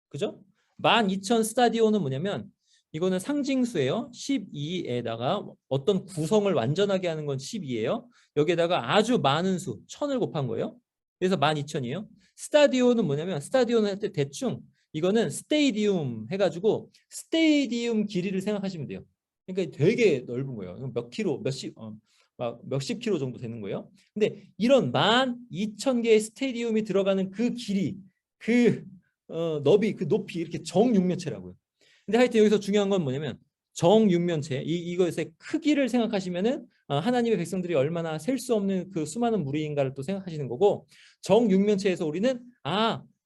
그죠? 12,000 스타디온은 뭐냐면 이거는 상징수예요. 12에다가 어떤 구성을 완전하게 하는 건 12예요. 여기에다가 아주 많은 수, 1000을 곱한 거예요. 그래서 12,000이에요. 스타디온은 뭐냐면 스타디온은 할 때 대충 이거는 스테이디움 해가지고 스테이디움 길이를 생각하시면 돼요. 그러니까 되게 넓은 거예요. 몇십 킬로 정도 되는 거예요. 근데 이런 12,000개의 스테디움이 들어가는 그 길이, 그 너비, 그 높이 이렇게 정육면체라고요. 근데 하여튼 여기서 중요한 건 뭐냐면 정육면체, 이것의 크기를 생각하시면은 하나님의 백성들이 얼마나 셀 수 없는 그 수많은 무리인가를 또 생각하시는 거고, 정육면체에서 우리는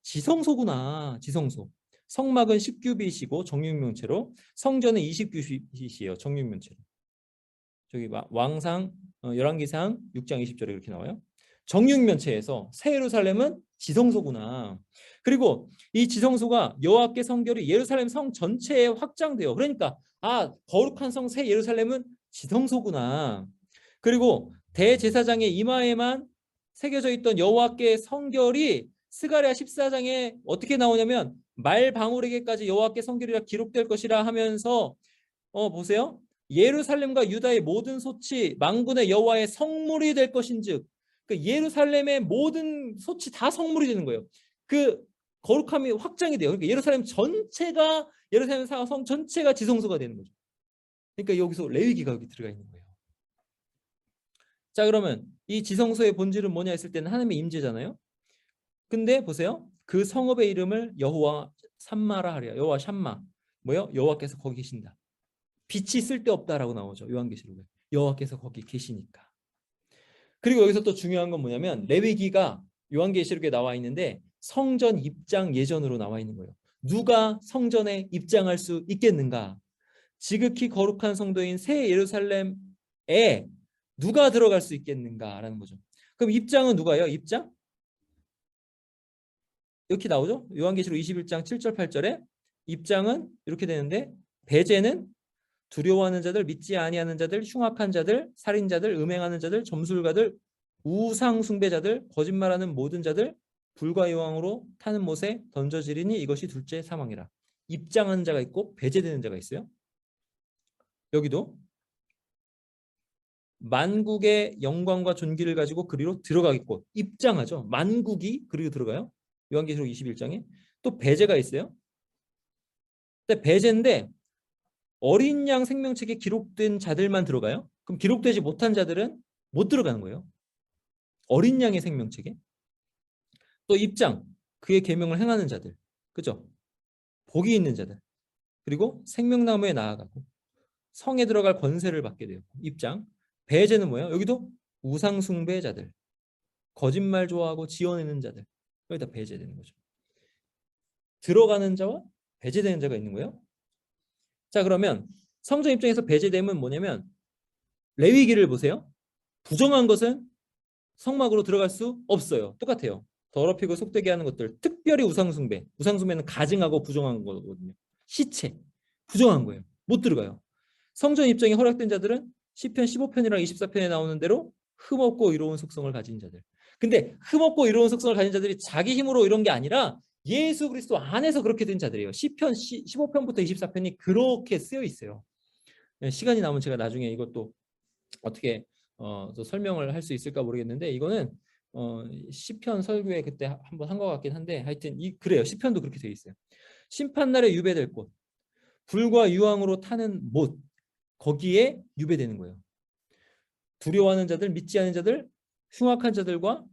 지성소구나. 지성소. 성막은 10규빗이고 정육면체로, 성전은 20규빗이에요. 정육면체로. 저기 왕상 열왕기상 6장 20절에 이렇게 나와요. 정육면체에서 새 예루살렘은 지성소구나. 그리고 이 지성소가 여호와께 성결이 예루살렘 성 전체에 확장돼요. 그러니까 거룩한 성 새 예루살렘은 지성소구나. 그리고 대제사장의 이마에만 새겨져 있던 여호와께 성결이 스가랴 14장에 어떻게 나오냐면 말방울에게까지 여호와께 성결이라 기록될 것이라 하면서 보세요. 예루살렘과 유다의 모든 소치 만군의 여호와의 성물이 될 것인즉, 그 예루살렘의 모든 소치 다 성물이 되는 거예요. 그 거룩함이 확장이 돼요. 그러니까 예루살렘 성 전체가 지성소가 되는 거죠. 그러니까 여기서 레위기가 여기 들어가 있는 거예요. 자, 그러면 이 지성소의 본질은 뭐냐 했을 때는 하나님의 임재잖아요. 근데 보세요. 그 성읍의 이름을 여호와 샴마라 하랴. 여호와 샴마. 뭐요? 여호와께서 거기 계신다. 빛이 쓸데없다라고 나오죠. 요한계시록에. 여호와께서 거기 계시니까. 그리고 여기서 또 중요한 건 뭐냐면 레위기가 요한계시록에 나와 있는데 성전 입장 예전으로 나와 있는 거예요. 누가 성전에 입장할 수 있겠는가? 지극히 거룩한 성도인 새 예루살렘에 누가 들어갈 수 있겠는가라는 거죠. 그럼 입장은 누가요? 입장? 이렇게 나오죠. 요한계시록 21장 7절 8절에 입장은 이렇게 되는데, 배제는 두려워하는 자들, 믿지 아니하는 자들, 흉악한 자들, 살인자들, 음행하는 자들, 점술가들, 우상 숭배자들, 거짓말하는 모든 자들, 불과 여왕으로 타는 못에 던져지리니 이것이 둘째 사망이라. 입장하는 자가 있고 배제되는 자가 있어요. 여기도 만국의 영광과 존귀를 가지고 그리로 들어가겠고, 입장하죠. 만국이 그리로 들어가요. 요한계시록 21장에 또 배제가 있어요. 근데 배제인데 어린 양 생명책에 기록된 자들만 들어가요. 그럼 기록되지 못한 자들은 못 들어가는 거예요. 어린 양의 생명책에. 또 입장, 그의 계명을 행하는 자들. 그죠? 복이 있는 자들. 그리고 생명나무에 나아가고 성에 들어갈 권세를 받게 되었고. 입장. 배제는 뭐예요? 여기도 우상숭배자들. 거짓말 좋아하고 지어내는 자들. 여기다 배제되는 거죠. 들어가는 자와 배제되는 자가 있는 거예요. 자, 그러면 성전 입장에서 배제됨은 뭐냐면 레위기를 보세요. 부정한 것은 성막으로 들어갈 수 없어요. 똑같아요. 더럽히고 속되게 하는 것들, 특별히 우상숭배. 우상숭배는 가증하고 부정한 거거든요. 시체, 부정한 거예요. 못 들어가요. 성전 입장이 허락된 자들은 시편 15편이랑 24편에 나오는 대로 흠없고 이로운 속성을 가진 자들. 근데 흠없고 이로운 속성을 가진 자들이 자기 힘으로 이런 게 아니라 예수 그리스도 안에서 그렇게 된 자들이에요. 시편 15편부터 24편이 그렇게 쓰여 있어요. 시간이 남으면 제가 나중에 이것도 어떻게 또 설명을 할 수 있을까 모르겠는데, 이거는 시편 설교에 그때 한번 한 것 같긴 한데, 하여튼 그래요. 시편도 그렇게 되어 있어요. 심판날에 유배될 곳, 불과 유황으로 타는 못, 거기에 유배되는 거예요. 두려워하는 자들, 믿지 않는 자들, 흉악한 자들과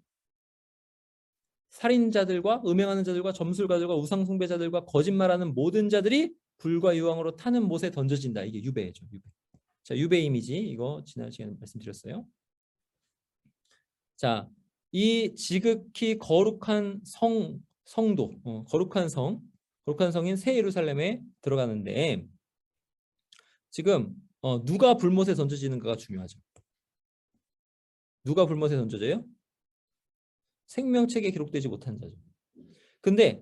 살인자들과 음행하는 자들과 점술가들과 우상숭배자들과 거짓말하는 모든 자들이 불과 유황으로 타는 못에 던져진다. 이게 유배죠. 유배. 자, 유배 이미지 이거 지난 시간에 말씀드렸어요. 자, 이 지극히 거룩한 성도, 거룩한 성인 새 예루살렘에 들어가는데, 지금 누가 불못에 던져지는가가 중요하죠. 누가 불못에 던져져요? 생명책에 기록되지 못한 자죠. 근데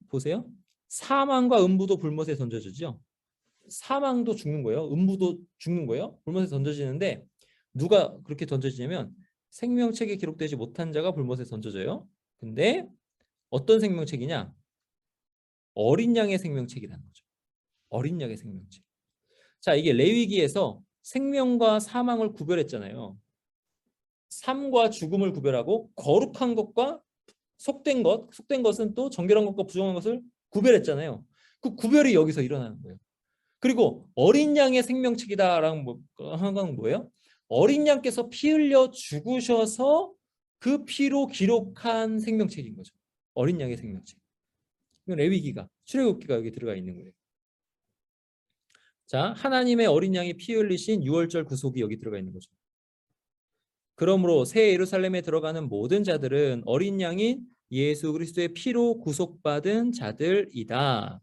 보세요. 사망과 음부도 불못에 던져지죠. 사망도 죽는 거예요. 음부도 죽는 거예요. 불못에 던져지는데 누가 그렇게 던져지냐면 생명책에 기록되지 못한 자가 불못에 던져져요. 근데 어떤 생명책이냐? 어린 양의 생명책이라는 거죠. 어린 양의 생명책. 자, 이게 레위기에서 생명과 사망을 구별했잖아요. 삶과 죽음을 구별하고 거룩한 것과 속된 것은 또 정결한 것과 부정한 것을 구별했잖아요. 그 구별이 여기서 일어나는 거예요. 그리고 어린 양의 생명책이다라는 건 뭐예요? 어린 양께서 피 흘려 죽으셔서 그 피로 기록한 생명책인 거죠. 어린 양의 생명책. 레위기가, 출애굽기가 여기 들어가 있는 거예요. 자, 하나님의 어린 양이 피 흘리신 유월절 구속이 여기 들어가 있는 거죠. 그러므로 새 예루살렘에 들어가는 모든 자들은 어린 양인 예수 그리스도의 피로 구속받은 자들이다.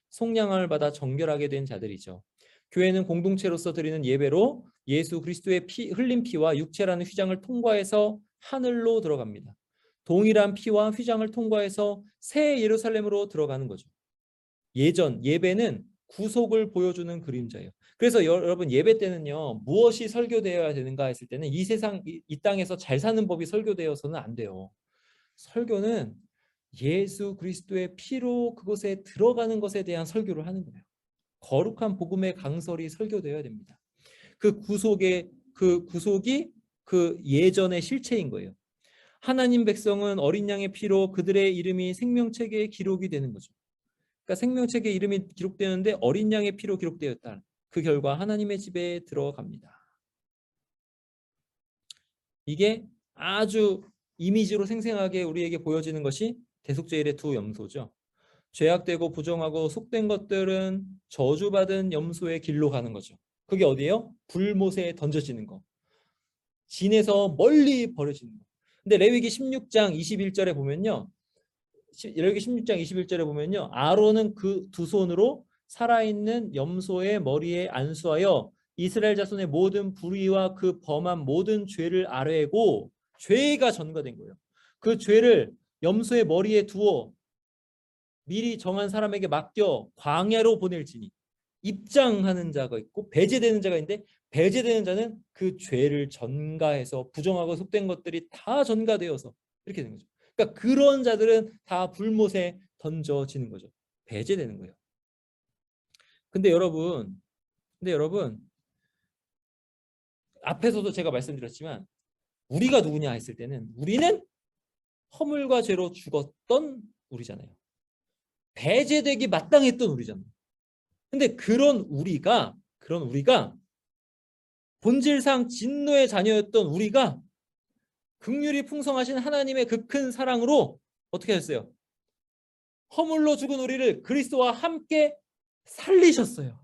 속량함을 받아 정결하게 된 자들이죠. 교회는 공동체로서 드리는 예배로 예수 그리스도의 흘린 피와 육체라는 휘장을 통과해서 하늘로 들어갑니다. 동일한 피와 휘장을 통과해서 새 예루살렘으로 들어가는 거죠. 예배는 구속을 보여주는 그림자예요. 그래서 여러분 예배 때는요, 무엇이 설교되어야 되는가 했을 때는 이 세상 이 땅에서 잘 사는 법이 설교되어서는 안 돼요. 설교는 예수 그리스도의 피로 그곳에 들어가는 것에 대한 설교를 하는 거예요. 거룩한 복음의 강설이 설교되어야 됩니다. 그 구속이 그 예전의 실체인 거예요. 하나님 백성은 어린 양의 피로 그들의 이름이 생명책에 기록이 되는 거죠. 그러니까 생명책에 이름이 기록되는데 어린 양의 피로 기록되었다. 그 결과 하나님의 집에 들어갑니다. 이게 아주 이미지로 생생하게 우리에게 보여지는 것이 대속죄일의 두 염소죠. 죄악되고 부정하고 속된 것들은 저주받은 염소의 길로 가는 거죠. 그게 어디예요? 불못에 던져지는 거. 진에서 멀리 버려지는 거. 근데 레위기 16장 21절에 보면요. 레위기 16장 21절에 보면요. 아론은 그 두 손으로 살아있는 염소의 머리에 안수하여 이스라엘 자손의 모든 불의와 그 범한 모든 죄를 아뢰고, 죄가 전가된 거예요. 그 죄를 염소의 머리에 두어 미리 정한 사람에게 맡겨 광야로 보낼지니, 입장하는 자가 있고 배제되는 자가 있는데, 배제되는 자는 그 죄를 전가해서 부정하고 속된 것들이 다 전가되어서 이렇게 되는 거죠. 그러니까 그런 자들은 다 불못에 던져지는 거죠. 배제되는 거예요. 근데 여러분 앞에서도 제가 말씀드렸지만 우리가 누구냐 했을 때는 우리는 허물과 죄로 죽었던 우리잖아요. 배제되기 마땅했던 우리잖아요. 근데 그런 우리가 본질상 진노의 자녀였던 우리가 긍휼이 풍성하신 하나님의 그 큰 사랑으로 어떻게 하셨어요? 허물로 죽은 우리를 그리스도와 함께 살리셨어요.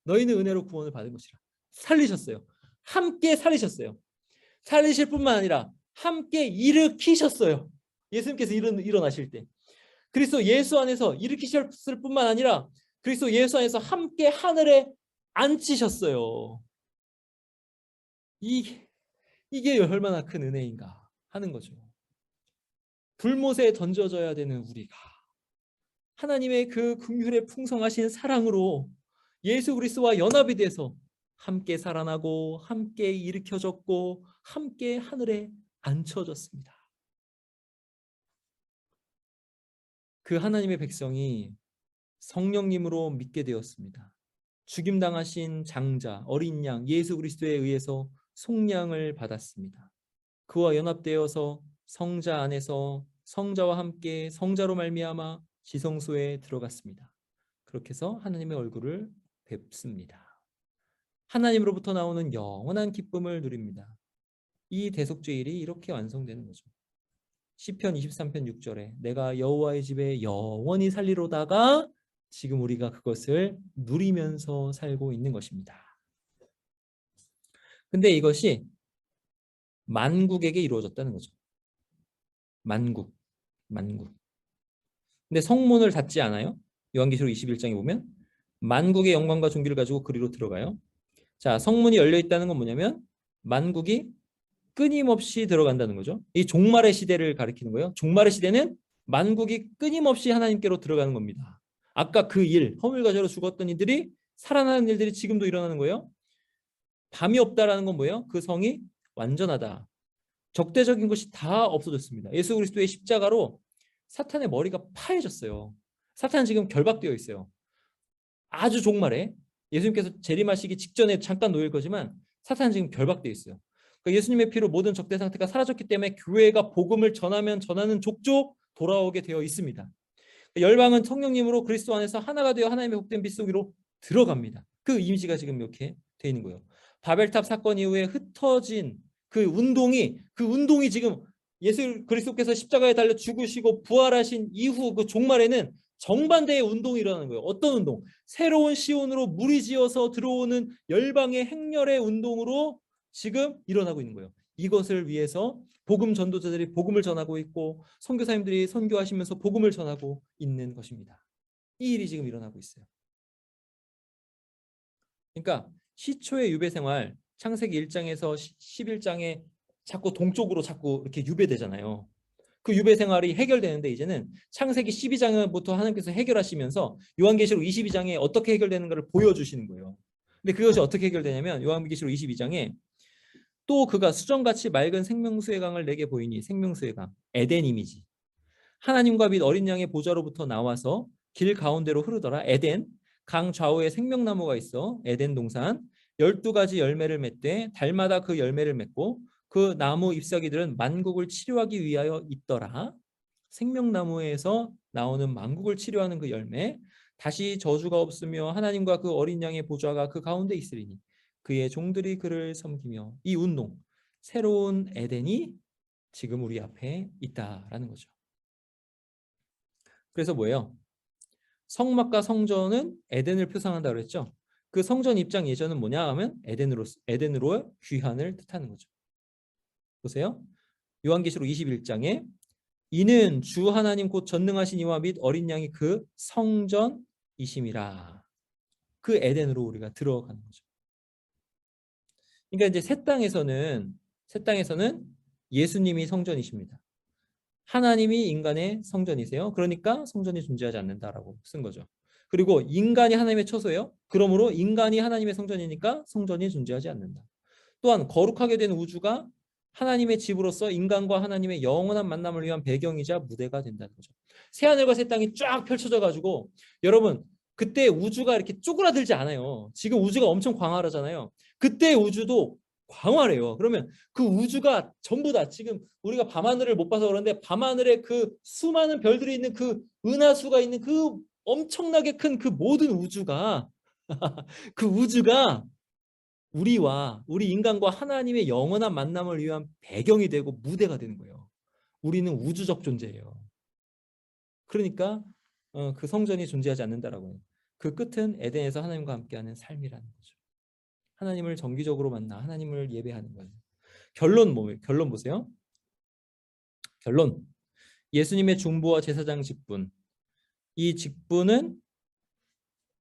너희는 은혜로 구원을 받은 것이라. 살리셨어요. 함께 살리셨어요. 살리실 뿐만 아니라 함께 일으키셨어요. 예수님께서 일어나실 때 그리스도 예수 안에서 일으키셨을 뿐만 아니라 그리스도 예수 안에서 함께 하늘에 앉히셨어요. 이게 얼마나 큰 은혜인가 하는 거죠. 불못에 던져져야 되는 우리가 하나님의 그 긍휼의 풍성하신 사랑으로 예수 그리스도와 연합이 돼서 함께 살아나고 함께 일으켜졌고 함께 하늘에 앉혀졌습니다. 그 하나님의 백성이 성령님으로 믿게 되었습니다. 죽임당하신 장자 어린 양 예수 그리스도에 의해서 속량을 받았습니다. 그와 연합되어서 성자 안에서 성자와 함께 성자로 말미암아 지성소에 들어갔습니다. 그렇게 해서 하나님의 얼굴을 뵙습니다. 하나님으로부터 나오는 영원한 기쁨을 누립니다. 이 대속죄일이 이렇게 완성되는 거죠. 시편 23편 6절에 내가 여호와의 집에 영원히 살리로다가 지금 우리가 그것을 누리면서 살고 있는 것입니다. 근데 이것이 만국에게 이루어졌다는 거죠. 만국. 근데 성문을 닫지 않아요. 요한계시록 21장에 보면 만국의 영광과 존귀를 가지고 그리로 들어가요. 자, 성문이 열려 있다는 건 뭐냐면 만국이 끊임없이 들어간다는 거죠. 이 종말의 시대를 가리키는 거예요. 종말의 시대는 만국이 끊임없이 하나님께로 들어가는 겁니다. 아까 그 일, 허물과제로 죽었던 이들이 살아나는 일들이 지금도 일어나는 거예요. 밤이 없다라는 건 뭐예요? 그 성이 완전하다. 적대적인 것이 다 없어졌습니다. 예수 그리스도의 십자가로 사탄의 머리가 파해졌어요. 사탄은 지금 결박되어 있어요. 아주 종말에 예수님께서 재림하시기 직전에 잠깐 놓일 거지만 사탄은 지금 결박되어 있어요. 그러니까 예수님의 피로 모든 적대 상태가 사라졌기 때문에 교회가 복음을 전하면 전하는 족족 돌아오게 되어 있습니다. 열방은 성령님으로 그리스도 안에서 하나가 되어 하나님의 복된 빛 속으로 들어갑니다. 그 이미지가 지금 이렇게 되어 있는 거예요. 바벨탑 사건 이후에 흩어진 그 운동이 지금 예수 그리스도께서 십자가에 달려 죽으시고 부활하신 이후 그 종말에는 정반대의 운동이 일어나는 거예요. 어떤 운동? 새로운 시온으로 무리지어서 들어오는 열방의 행렬의 운동으로 지금 일어나고 있는 거예요. 이것을 위해서 복음 전도자들이 복음을 전하고 있고 선교사님들이 선교하시면서 복음을 전하고 있는 것입니다. 이 일이 지금 일어나고 있어요. 그러니까 시초의 유배 생활 창세기 1장에서 11장에 자꾸 동쪽으로 자꾸 이렇게 유배되잖아요. 그 유배 생활이 해결되는데 이제는 창세기 12장부터 하나님께서 해결하시면서 요한계시록 22장에 어떻게 해결되는가를 보여주시는 거예요. 근데 그것이 어떻게 해결되냐면 요한계시록 22장에 또 그가 수정같이 맑은 생명수의 강을 내게 보이니 생명수의 강, 에덴 이미지. 하나님과 및 어린 양의 보좌로부터 나와서 길 가운데로 흐르더라. 에덴, 강 좌우에 생명나무가 있어 에덴 동산 12가지 열매를 맺되 달마다 그 열매를 맺고 그 나무 잎사귀들은 만국을 치료하기 위하여 있더라. 생명나무에서 나오는 만국을 치료하는 그 열매 다시 저주가 없으며 하나님과 그 어린 양의 보좌가 그 가운데 있으리니 그의 종들이 그를 섬기며 이 운동 새로운 에덴이 지금 우리 앞에 있다라는 거죠. 그래서 뭐예요? 성막과 성전은 에덴을 표상한다고 그랬죠. 그 성전 입장 예전은 뭐냐 하면 에덴으로의 귀환을 뜻하는 거죠. 보세요. 요한계시록 21장에 이는 주 하나님 곧 전능하신 이와 및 어린 양이 그 성전이심이라. 그 에덴으로 우리가 들어가는 거죠. 그러니까 이제 새 땅에서는 예수님이 성전이십니다. 하나님이 인간의 성전이세요. 그러니까 성전이 존재하지 않는다라고 쓴 거죠. 그리고 인간이 하나님의 처소예요. 그러므로 인간이 하나님의 성전이니까 성전이 존재하지 않는다. 또한 거룩하게 된 우주가 하나님의 집으로서 인간과 하나님의 영원한 만남을 위한 배경이자 무대가 된다는 거죠. 새하늘과 새 땅이 쫙 펼쳐져 가지고 여러분 그때 우주가 이렇게 쪼그라들지 않아요. 지금 우주가 엄청 광활하잖아요. 그때 우주도 광활해요. 그러면 그 우주가 전부 다 지금 우리가 밤하늘을 못 봐서 그런데 밤하늘에 그 수많은 별들이 있는 그 은하수가 있는 그 엄청나게 큰 그 모든 우주가 그 우주가 우리 인간과 하나님의 영원한 만남을 위한 배경이 되고 무대가 되는 거예요. 우리는 우주적 존재예요. 그러니까 그 성전이 존재하지 않는다라고 해요. 그 끝은 에덴에서 하나님과 함께하는 삶이라는 거죠. 하나님을 정기적으로 만나 하나님을 예배하는 거예요. 결론 뭐예요? 결론 보세요. 결론. 예수님의 중보와 제사장 직분. 이 직분은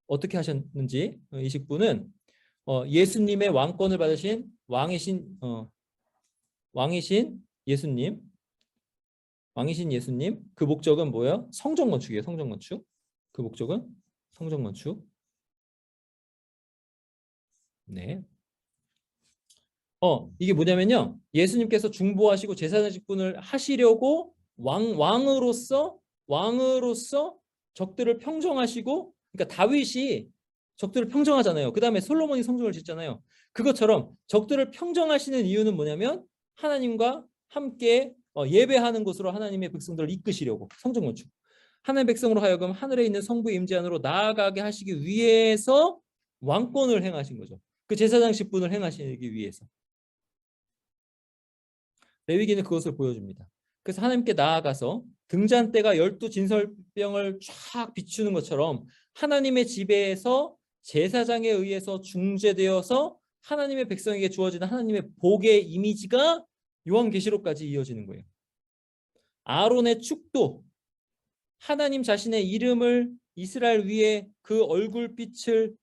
어떻게 하셨는지, 이 직분은 예수님의 왕권을 받으신 왕이신 예수님, 그 목적은 뭐예요? 성전 건축이에요. 성전 건축. 그 목적은 성전 건축. 네. 이게 뭐냐면요. 예수님께서 중보하시고 제사장 직분을 하시려고 왕으로서 적들을 평정하시고, 그러니까 다윗이 적들을 평정하잖아요. 그 다음에 솔로몬이 성전을 짓잖아요. 그것처럼 적들을 평정하시는 이유는 뭐냐면 하나님과 함께 예배하는 곳으로 하나님의 백성들을 이끄시려고, 성전 건축. 하나님의 백성으로 하여금 하늘에 있는 성부의 임재 안으로 나아가게 하시기 위해서 왕권을 행하신 거죠. 그 제사장 직분을 행하시기 위해서. 레위기는 그것을 보여줍니다. 그래서 하나님께 나아가서 등잔대가 12 진설병을 쫙 비추는 것처럼 하나님의 지배에서 제사장에 의해서 중재되어서 하나님의 백성에게 주어지는 하나님의 복의 이미지가 요한계시록까지 이어지는 거예요. 아론의 축도, 하나님 자신의 이름을 이스라엘 위에 그 얼굴빛을,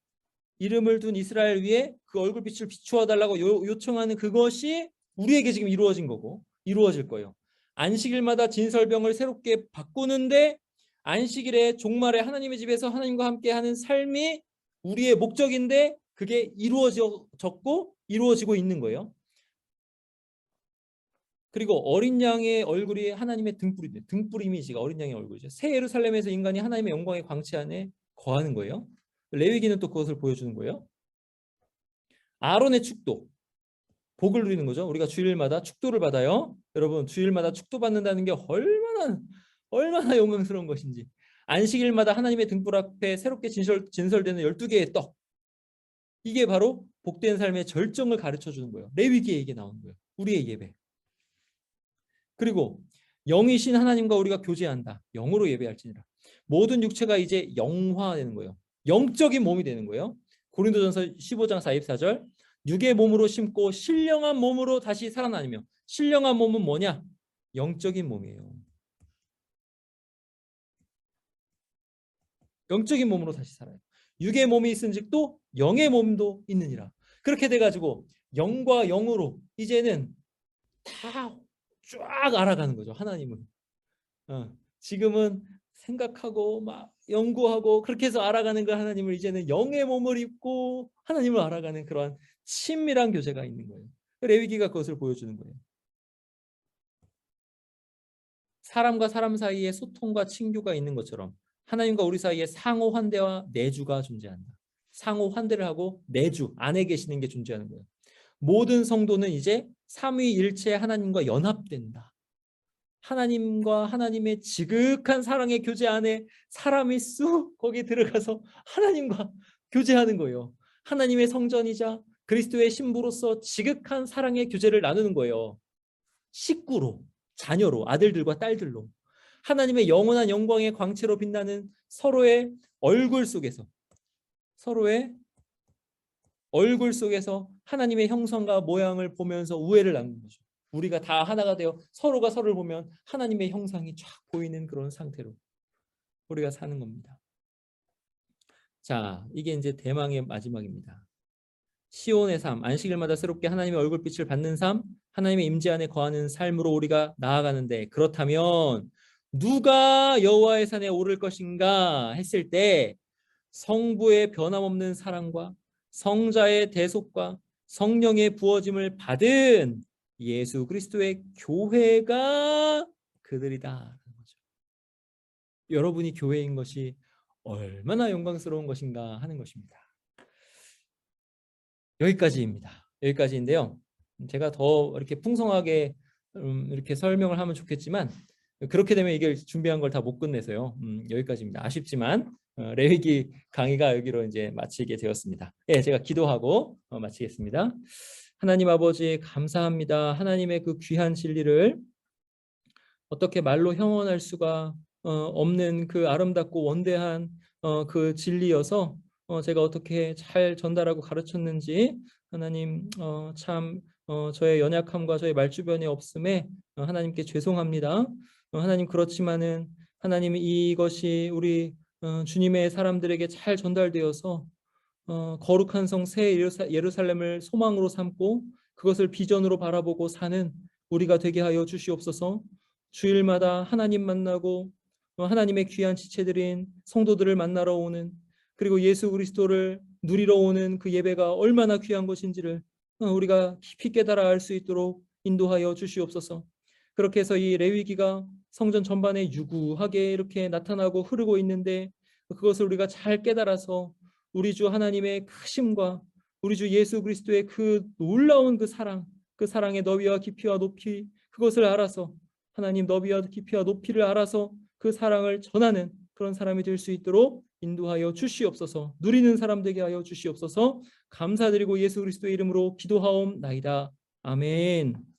이름을 둔 이스라엘 위에 그 얼굴빛을 비추어 달라고 요청하는 그것이 우리에게 지금 이루어진 거고 이루어질 거예요. 안식일마다 진설병을 새롭게 바꾸는데 안식일에 종말에 하나님의 집에서 하나님과 함께하는 삶이 우리의 목적인데 그게 이루어졌고 이루어지고 있는 거예요. 그리고 어린 양의 얼굴이 하나님의 등불인데, 등불 이미지가 어린 양의 얼굴이죠. 새 예루살렘에서 인간이 하나님의 영광의 광채 안에 거하는 거예요. 레위기는 또 그것을 보여주는 거예요. 아론의 축도, 복을 누리는 거죠. 우리가 주일마다 축도를 받아요. 여러분, 주일마다 축도 받는다는 게 얼마나 영광스러운 것인지. 안식일마다 하나님의 등불 앞에 새롭게 진설되는 12개의 떡, 이게 바로 복된 삶의 절정을 가르쳐 주는 거예요. 레위기에 이게 나오는 거예요. 우리의 예배. 그리고 영이신 하나님과 우리가 교제한다. 영으로 예배할지니라. 모든 육체가 이제 영화되는 거예요. 영적인 몸이 되는 거예요. 고린도전서 15장 44절, 육의 몸으로 심고 신령한 몸으로 다시 살아나며, 신령한 몸은 뭐냐? 영적인 몸이에요. 영적인 몸으로 다시 살아요. 육의 몸이 있은즉 또 영의 몸도 있느니라. 그렇게 돼가지고 영과 영으로 이제는 다 쫙 알아가는 거죠. 하나님은. 지금은 생각하고 막 연구하고 그렇게 해서 알아가는 그 하나님을 이제는 영의 몸을 입고 하나님을 알아가는 그러한 친밀한 교제가 있는 거예요. 레위기가 그것을 보여주는 거예요. 사람과 사람 사이에 소통과 친교가 있는 것처럼 하나님과 우리 사이에 상호 환대와 내주가 존재한다. 상호 환대를 하고 내주, 안에 계시는 게 존재하는 거예요. 모든 성도는 이제 삼위일체 하나님과 연합된다. 하나님과 하나님의 지극한 사랑의 교제 안에 사람이 쑥 거기 들어가서 하나님과 교제하는 거예요. 하나님의 성전이자 그리스도의 신부로서 지극한 사랑의 교제를 나누는 거예요. 식구로, 자녀로, 아들들과 딸들로 하나님의 영원한 영광의 광채로 빛나는 서로의 얼굴 속에서 하나님의 형상과 모양을 보면서 우애를 나누는 거죠. 우리가 다 하나가 되어 서로가 서로를 보면 하나님의 형상이 쫙 보이는 그런 상태로 우리가 사는 겁니다. 자, 이게 이제 대망의 마지막입니다. 시온의 삶, 안식일마다 새롭게 하나님의 얼굴빛을 받는 삶, 하나님의 임재 안에 거하는 삶으로 우리가 나아가는데, 그렇다면 누가 여호와의 산에 오를 것인가 했을 때 성부의 변함없는 사랑과 성자의 대속과 성령의 부어짐을 받은 예수 그리스도의 교회가 그들이다. 여러분이 교회인 것이 얼마나 영광스러운 것인가 하는 것입니다. 여기까지인데요. 제가 더 이렇게 풍성하게 이렇게 설명을 하면 좋겠지만 그렇게 되면 이게 준비한 걸 다 못 끝내서요. 여기까지입니다. 아쉽지만 레위기 강의가 여기로 이제 마치게 되었습니다. 예, 제가 기도하고 마치겠습니다. 하나님 아버지 감사합니다. 하나님의 그 귀한 진리를 어떻게 말로 형언할 수가 없는 그 아름답고 원대한 그 진리여서 제가 어떻게 잘 전달하고 가르쳤는지 하나님 참 저의 연약함과 저의 말주변이 없음에 하나님께 죄송합니다. 하나님 그렇지만은 하나님 이것이 우리 주님의 사람들에게 잘 전달되어서 거룩한 성 새 예루살렘을 소망으로 삼고 그것을 비전으로 바라보고 사는 우리가 되게 하여 주시옵소서. 주일마다 하나님 만나고 하나님의 귀한 지체들인 성도들을 만나러 오는 그리고 예수 그리스도를 누리러 오는 그 예배가 얼마나 귀한 것인지를 우리가 깊이 깨달아 알 수 있도록 인도하여 주시옵소서. 그렇게 해서 이 레위기가 성전 전반에 유구하게 이렇게 나타나고 흐르고 있는데 그것을 우리가 잘 깨달아서 우리 주 하나님의 크심과 우리 주 예수 그리스도의 그 놀라운 그 사랑, 그 사랑의 너비와 깊이와 높이 그것을 알아서 하나님 너비와 깊이와 높이를 알아서 그 사랑을 전하는 그런 사람이 될 수 있도록 인도하여 주시옵소서. 누리는 사람 되게 하여 주시옵소서. 감사드리고 예수 그리스도의 이름으로 기도하옵나이다. 아멘.